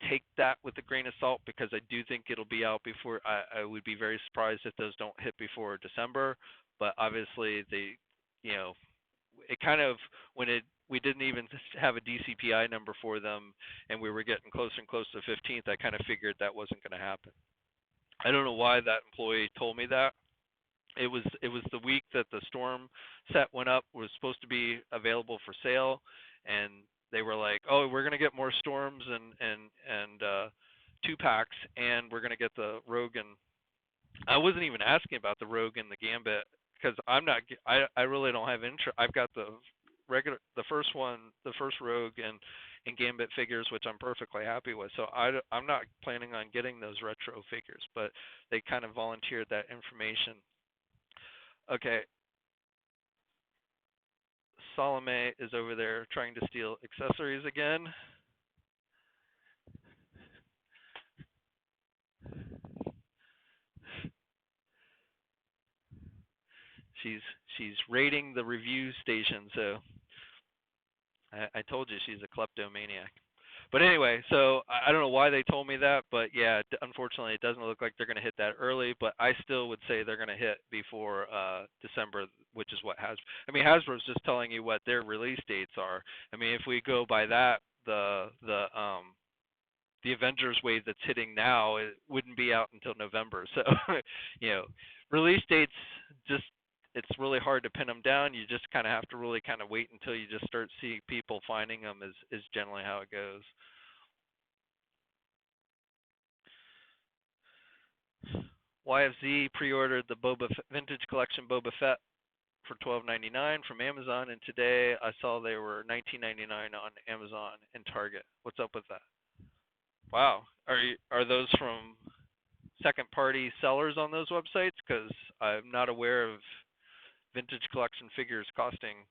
take that with a grain of salt because I do think it'll be out before. I would be very surprised if those don't hit before December. But obviously, it kind of we didn't even have a DCPI number for them, and we were getting closer and closer to 15th. I kind of figured that wasn't going to happen. I don't know why that employee told me that. It was the week that the Storm set went up, was supposed to be available for sale, and they were like, "Oh, we're gonna get more Storms and 2-packs, and we're gonna get the Rogue." And I wasn't even asking about the Rogue and the Gambit because I really don't have interest. I've got the first one, the first Rogue and Gambit figures, which I'm perfectly happy with. So I'm not planning on getting those retro figures, but they kind of volunteered that information. Okay, Salome is over there trying to steal accessories again. She's raiding the review station, so I told you she's a kleptomaniac. But anyway, so I don't know why they told me that, but yeah, unfortunately, it doesn't look like they're going to hit that early. But I still would say they're going to hit before December, which is what Hasbro. I mean, Hasbro's just telling you what their release dates are. I mean, if we go by that, the Avengers wave that's hitting now, it wouldn't be out until November. So, you know, release dates just, it's really hard to pin them down. You just kind of have to really kind of wait until you just start seeing people finding them. Is generally how it goes. YFZ pre-ordered the Vintage Collection Boba Fett for $12.99 from Amazon, and today I saw they were $19.99 on Amazon and Target. What's up with that? Wow, are those from second-party sellers on those websites? Because I'm not aware of vintage collection figures costing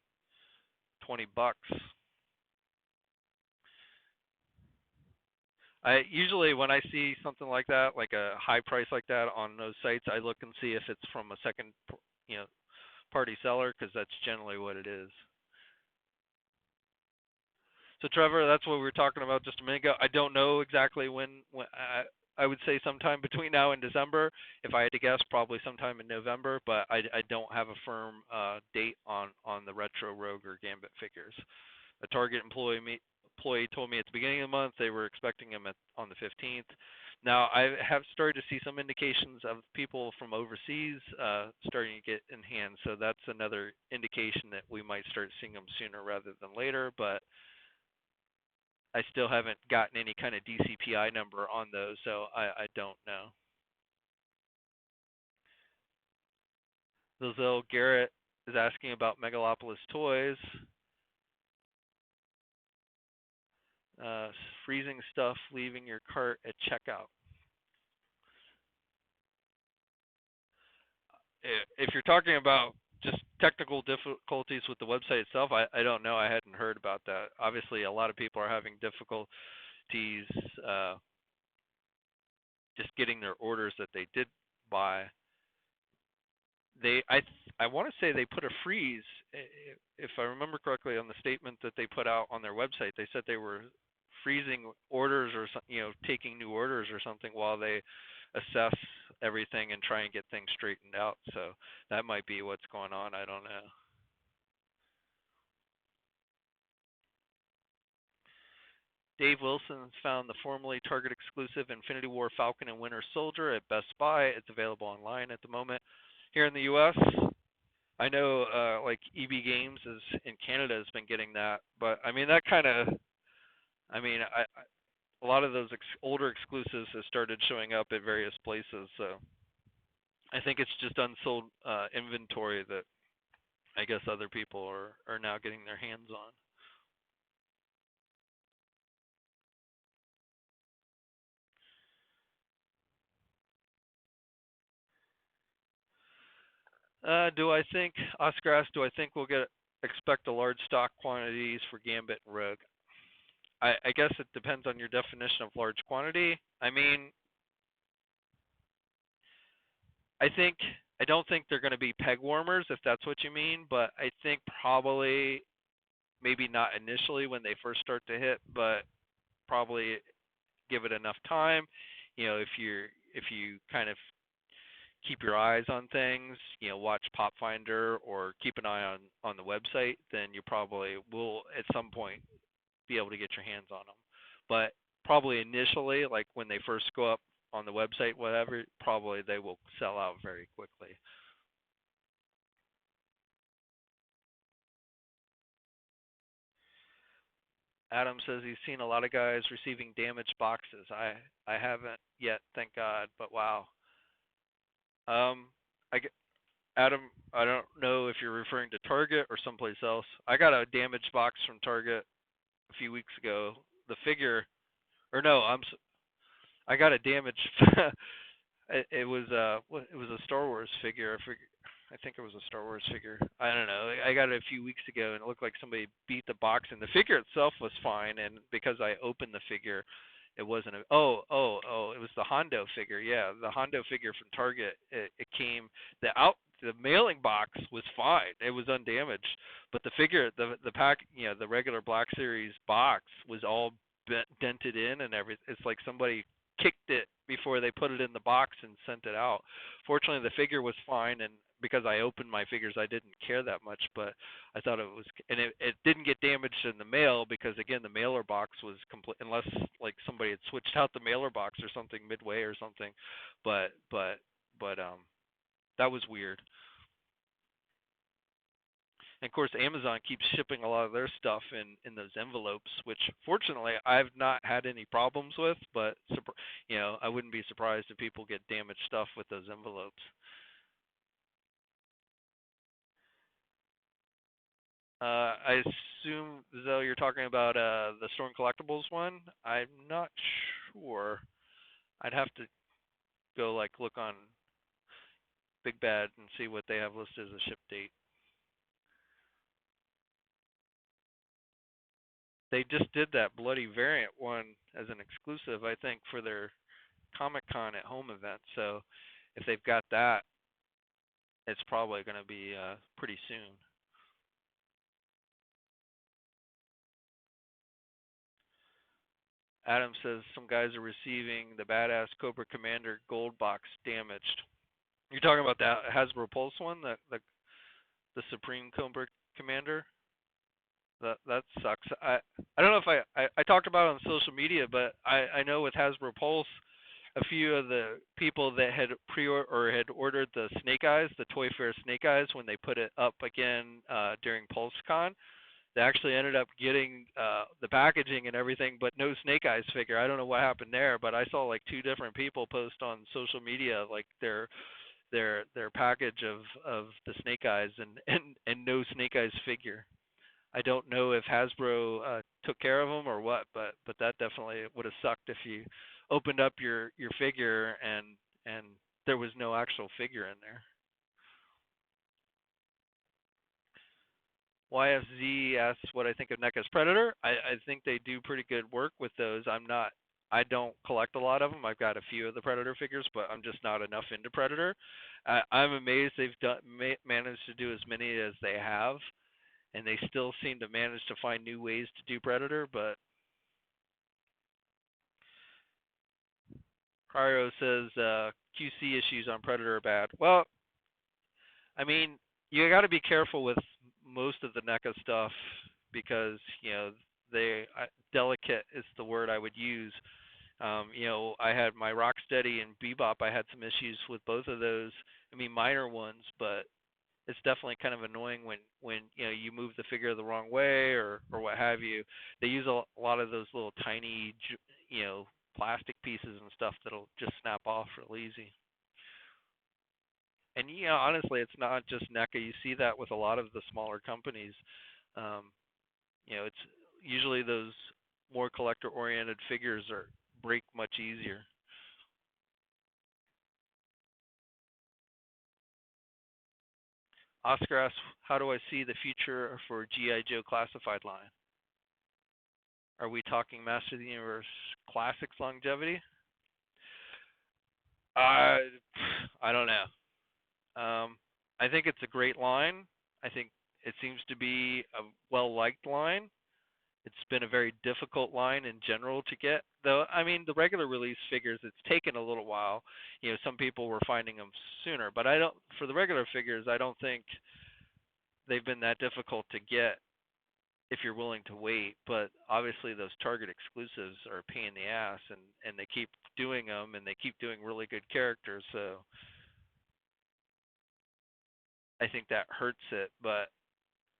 $20. I usually, when I see something like that, like a high price like that on those sites, I look and see if it's from a second, you know, party seller, because that's generally what it is. So Trevor, that's what we were talking about just a minute ago. I don't know exactly when I would say sometime between now and December. If I had to guess, probably sometime in November, but I don't have a firm date on the Retro Rogue or Gambit figures. A Target employee told me at the beginning of the month they were expecting them on the 15th. Now, I have started to see some indications of people from overseas starting to get in hand, so that's another indication that we might start seeing them sooner rather than later, but I still haven't gotten any kind of DCPI number on those, so I don't know. Lizelle Garrett is asking about Megalopolis toys. Freezing stuff, leaving your cart at checkout. If you're talking about just technical difficulties with the website itself, I don't know. I hadn't heard about that. Obviously, a lot of people are having difficulties just getting their orders that they did buy. I want to say they put a freeze, if I remember correctly, on the statement that they put out on their website. They said they were freezing orders or taking new orders or something while they assess everything and try and get things straightened out. So that might be what's going on. I don't know. Dave Wilson's found the formerly Target exclusive Infinity War Falcon and Winter Soldier at Best Buy. It's available online at the moment. Here in the U.S., I know like EB Games in Canada has been getting that, but I mean that kind of, a lot of those older exclusives have started showing up at various places, so I think it's just unsold inventory that I guess other people are now getting their hands on. Oscar asked, do I think we'll expect a large stock quantities for Gambit and Rogue? I guess it depends on your definition of large quantity. I mean, I don't think they're going to be peg warmers, if that's what you mean, but I think probably maybe not initially when they first start to hit, but probably give it enough time. You know, if you kind of keep your eyes on things, you know, watch Pop Finder or keep an eye on the website, then you probably will at some point be able to get your hands on them. But probably initially, like when they first go up on the website, whatever, probably they will sell out very quickly. Adam says he's seen a lot of guys receiving damaged boxes. I haven't yet, thank God, but wow. I get, Adam, I don't know if you're referring to Target or someplace else. I got a damaged box from Target a few weeks ago. The figure, or no, I got a damaged. it was a Star Wars figure. I think it was a Star Wars figure. I don't know. I got it a few weeks ago, and it looked like somebody beat the box, and the figure itself was fine. And because I opened the figure, it wasn't a. It was the Hondo figure. Yeah, the Hondo figure from Target. It came the mailing box was fine. It was undamaged, but the figure, the pack, you know, the regular Black Series box was all dented in and everything. It's like somebody kicked it before they put it in the box and sent it out. Fortunately, the figure was fine, and because I opened my figures, I didn't care that much. But I thought it was, and it didn't get damaged in the mail because again, the mailer box was complete, unless like somebody had switched out the mailer box or something midway or something. But that was weird. And of course, Amazon keeps shipping a lot of their stuff in those envelopes, which fortunately I've not had any problems with. But I wouldn't be surprised if people get damaged stuff with those envelopes. I assume though you're talking about the Storm Collectibles one. I'm not sure. I'd have to go like look on Big Bad and see what they have listed as a ship date. They just did that bloody variant one as an exclusive, I think, for their Comic Con at Home event. So if they've got that, it's probably going to be pretty soon. Adam says some guys are receiving the badass Cobra Commander gold box damaged. You're talking about the Hasbro Pulse one, the Supreme Cobra Commander. That sucks. I don't know if I talked about it on social media, but I know with Hasbro Pulse, a few of the people that had or had ordered the Snake Eyes, the Toy Fair Snake Eyes, when they put it up again during PulseCon, they actually ended up getting the packaging and everything, but no Snake Eyes figure. I don't know what happened there, but I saw like two different people post on social media like their package of the Snake Eyes and no Snake Eyes figure. I don't know if Hasbro took care of them or what, but that definitely would have sucked if you opened up your figure and there was no actual figure in there. YFZ asks what I think of NECA's Predator. I think they do pretty good work with those. I don't collect a lot of them. I've got a few of the Predator figures, but I'm just not enough into Predator. I'm amazed they've managed to do as many as they have, and they still seem to manage to find new ways to do Predator. But Cryo says QC issues on Predator are bad. Well, I mean, you got to be careful with most of the NECA stuff because they delicate is the word I would use. I had my Rocksteady and Bebop. I had some issues with both of those. I mean, minor ones, but it's definitely kind of annoying when you move the figure the wrong way or what have you. They use a lot of those little tiny plastic pieces and stuff that'll just snap off real easy. And honestly, it's not just NECA. You see that with a lot of the smaller companies. Um, it's usually those more collector-oriented figures break much easier. Oscar asks, "How do I see the future for GI Joe classified line? Are we talking Master of the Universe Classics longevity?" Uh, I don't know. I think it's a great line. I think it seems to be a well-liked line. It's been a very difficult line in general to get, though. I mean, the regular release figures, it's taken a little while. Some people were finding them sooner, but I don't. For the regular figures, I don't think they've been that difficult to get if you're willing to wait. But obviously, those Target exclusives are a pain in the ass, and they keep doing them, and they keep doing really good characters. So I think that hurts it, but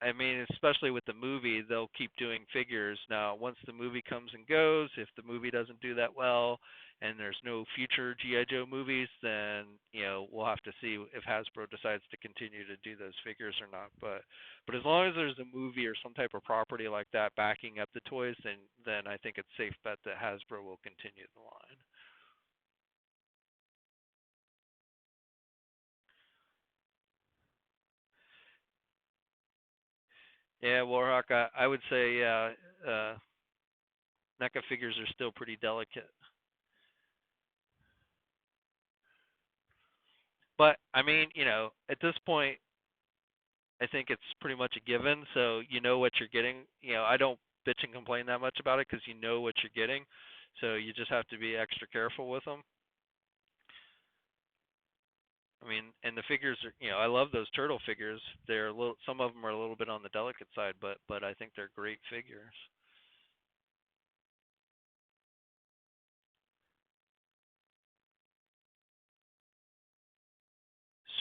I mean, especially with the movie, they'll keep doing figures. Now, once the movie comes and goes, if the movie doesn't do that well and there's no future G.I. Joe movies, then, we'll have to see if Hasbro decides to continue to do those figures or not. But as long as there's a movie or some type of property like that backing up the toys, then I think it's safe bet that Hasbro will continue the line. Yeah, Warhawk, I would say NECA figures are still pretty delicate. But I mean, at this point, I think it's pretty much a given. So you know what you're getting. I don't bitch and complain that much about it because you know what you're getting. So you just have to be extra careful with them. I mean, and the figures are, I love those turtle figures. They're a little, some of them are a little bit on the delicate side, but I think they're great figures.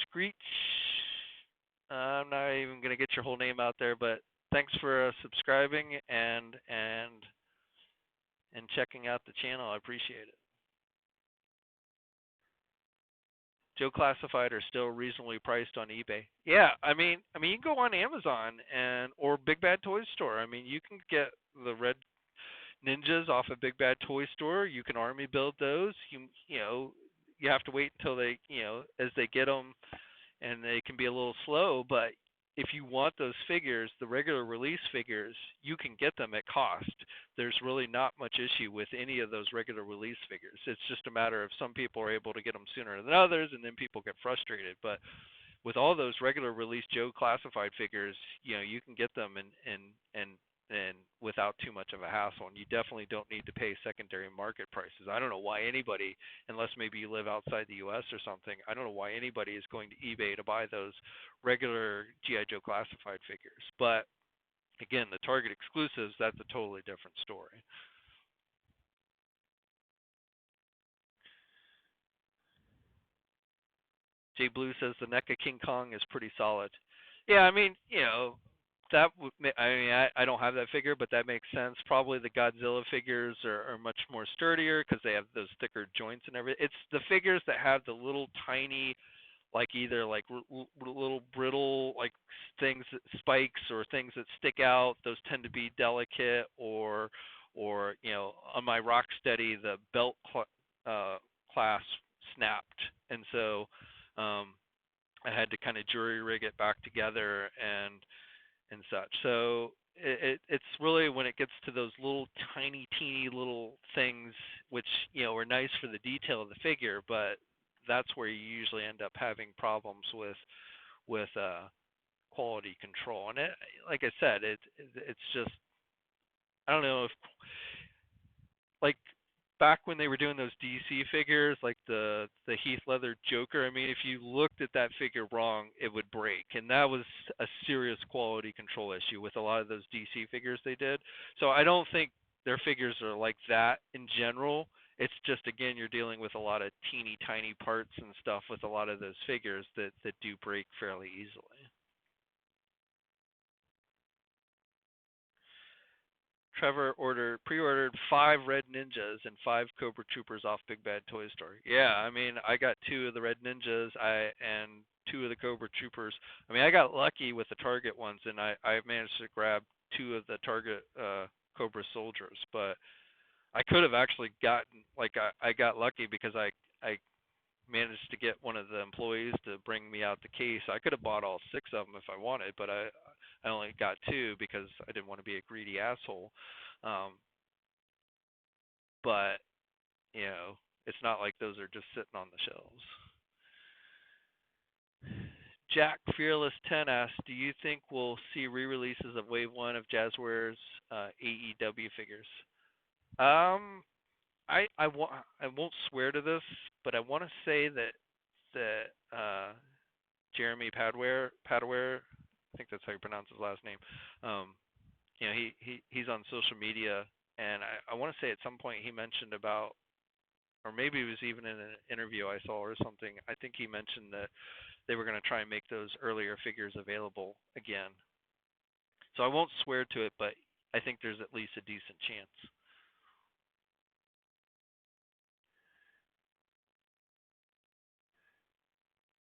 Screech, I'm not even gonna get your whole name out there, but thanks for subscribing and checking out the channel. I appreciate it. Joe Classified are still reasonably priced on eBay. Yeah, you can go on Amazon and or Big Bad Toy Store. I mean, you can get the red ninjas off of Big Bad Toy Store. You can army build those. You have to wait until they, as they get them, and they can be a little slow. But if you want those figures, the regular release figures, you can get them at cost. There's really not much issue with any of those regular release figures. It's just a matter of some people are able to get them sooner than others, and then people get frustrated. But with all those regular release Joe Classified figures, you can get them and without too much of a hassle, and you definitely don't need to pay secondary market prices. I don't know why anybody, unless maybe you live outside the U.S. or something, I don't know why anybody is going to eBay to buy those regular G.I. Joe Classified figures. But again, the Target exclusives, that's a totally different story. Jay Blue says the NECA King Kong is pretty solid. Yeah, that would. I don't have that figure, but that makes sense. Probably the Godzilla figures are much more sturdier because they have those thicker joints and everything. It's the figures that have the little tiny, like either like little brittle like things, spikes or things that stick out. Those tend to be delicate, or on my Rocksteady the belt clasp snapped, and so I had to kind of jury rig it back together and such. So it's really when it gets to those little tiny, teeny little things, which are nice for the detail of the figure, but that's where you usually end up having problems with quality control. And like I said, it's just, I don't know if, like, back when they were doing those DC figures, like the Heath Ledger Joker, if you looked at that figure wrong, it would break. And that was a serious quality control issue with a lot of those DC figures they did. So I don't think their figures are like that in general. It's just, again, you're dealing with a lot of teeny tiny parts and stuff with a lot of those figures that do break fairly easily. Trevor pre-ordered 5 Red Ninjas and 5 Cobra Troopers off Big Bad Toy Store. Yeah, I got 2 of the Red Ninjas and 2 of the Cobra Troopers. I got lucky with the Target ones, and I managed to grab 2 of the Target Cobra Soldiers. But I could have actually gotten, like, I got lucky because I managed to get one of the employees to bring me out the case. I could have bought all 6 of them if I wanted, but I only got 2 because I didn't want to be a greedy asshole. But it's not like those are just sitting on the shelves. Jack Fearless 10 asks, do you think we'll see re-releases of Wave 1 of Jazzware's AEW figures? I won't swear to this, but I want to say that Jeremy Padware, I think that's how you pronounce his last name. He's on social media, and I want to say at some point he mentioned about, or maybe it was even in an interview I saw or something. I think he mentioned that they were going to try and make those earlier figures available again. So I won't swear to it, but I think there's at least a decent chance.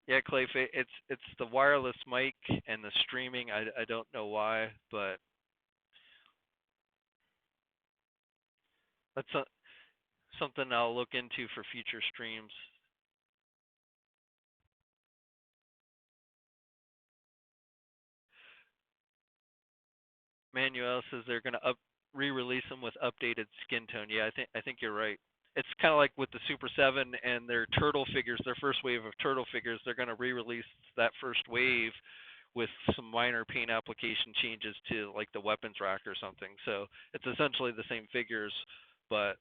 Yeah, Clayface, it's the wireless mic and the streaming. I don't know why, but that's something I'll look into for future streams. Manuel says they're going to re-release them with updated skin tone. Yeah, I think you're right. It's kind of like with the Super 7 and their turtle figures, their first wave of turtle figures. They're going to re-release that first wave with some minor paint application changes to like the weapons rack or something. So it's essentially the same figures, but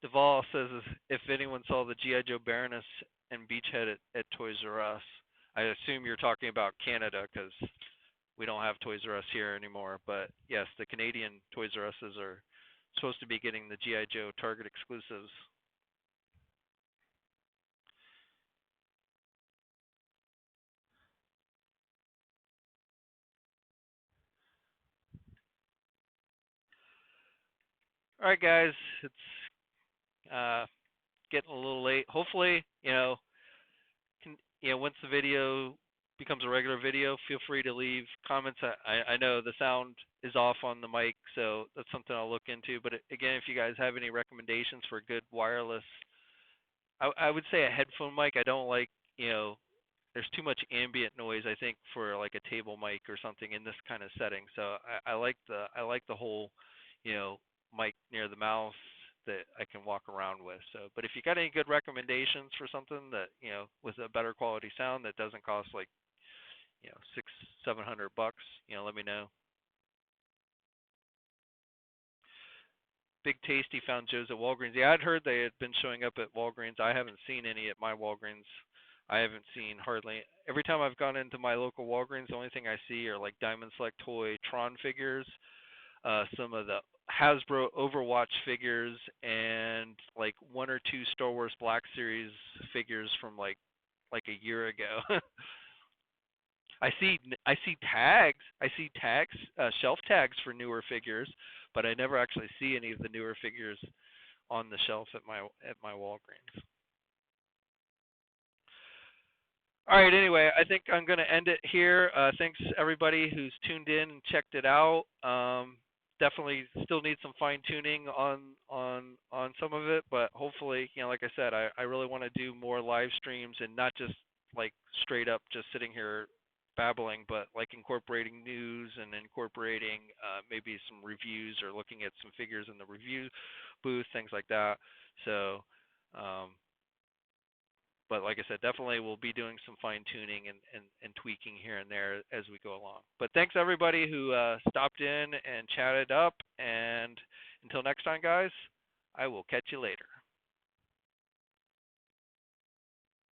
Duvall says if anyone saw the GI Joe Baroness and Beachhead at Toys R Us. I assume you're talking about Canada because we don't have Toys R Us here anymore. But yes, the Canadian Toys R Us's are supposed to be getting the GI Joe Target exclusives. All right, guys, it's getting a little late. Hopefully, once the video becomes a regular video, feel free to leave comments. I know the sound is off on the mic, so that's something I'll look into. But again, if you guys have any recommendations for good wireless, I would say a headphone mic. I don't like, there's too much ambient noise, I think, for like a table mic or something in this kind of setting. So I like the whole, mic near the mouth that I can walk around with. So, but if you got any good recommendations for something that, with a better quality sound that doesn't cost like, $600-700, let me know. Big Tasty found Joe's at Walgreens. Yeah, I'd heard they had been showing up at Walgreens. I haven't seen any at my Walgreens. I haven't seen hardly. Every time I've gone into my local Walgreens, the only thing I see are like Diamond Select Toy Tron figures, some of the Hasbro Overwatch figures, and like one or two Star Wars Black Series figures from like a year ago. I see tags. I see tags, shelf tags for newer figures, but I never actually see any of the newer figures on the shelf at my Walgreens. All right. Anyway, I think I'm going to end it here. Thanks everybody who's tuned in and checked it out. Definitely still need some fine tuning on some of it, but hopefully, like I said, I really want to do more live streams and not just like straight up just sitting here babbling, but like incorporating news and incorporating maybe some reviews or looking at some figures in the review booth, things like that. So. But like I said, definitely we'll be doing some fine tuning and tweaking here and there as we go along. But thanks everybody who stopped in and chatted up. And until next time, guys, I will catch you later.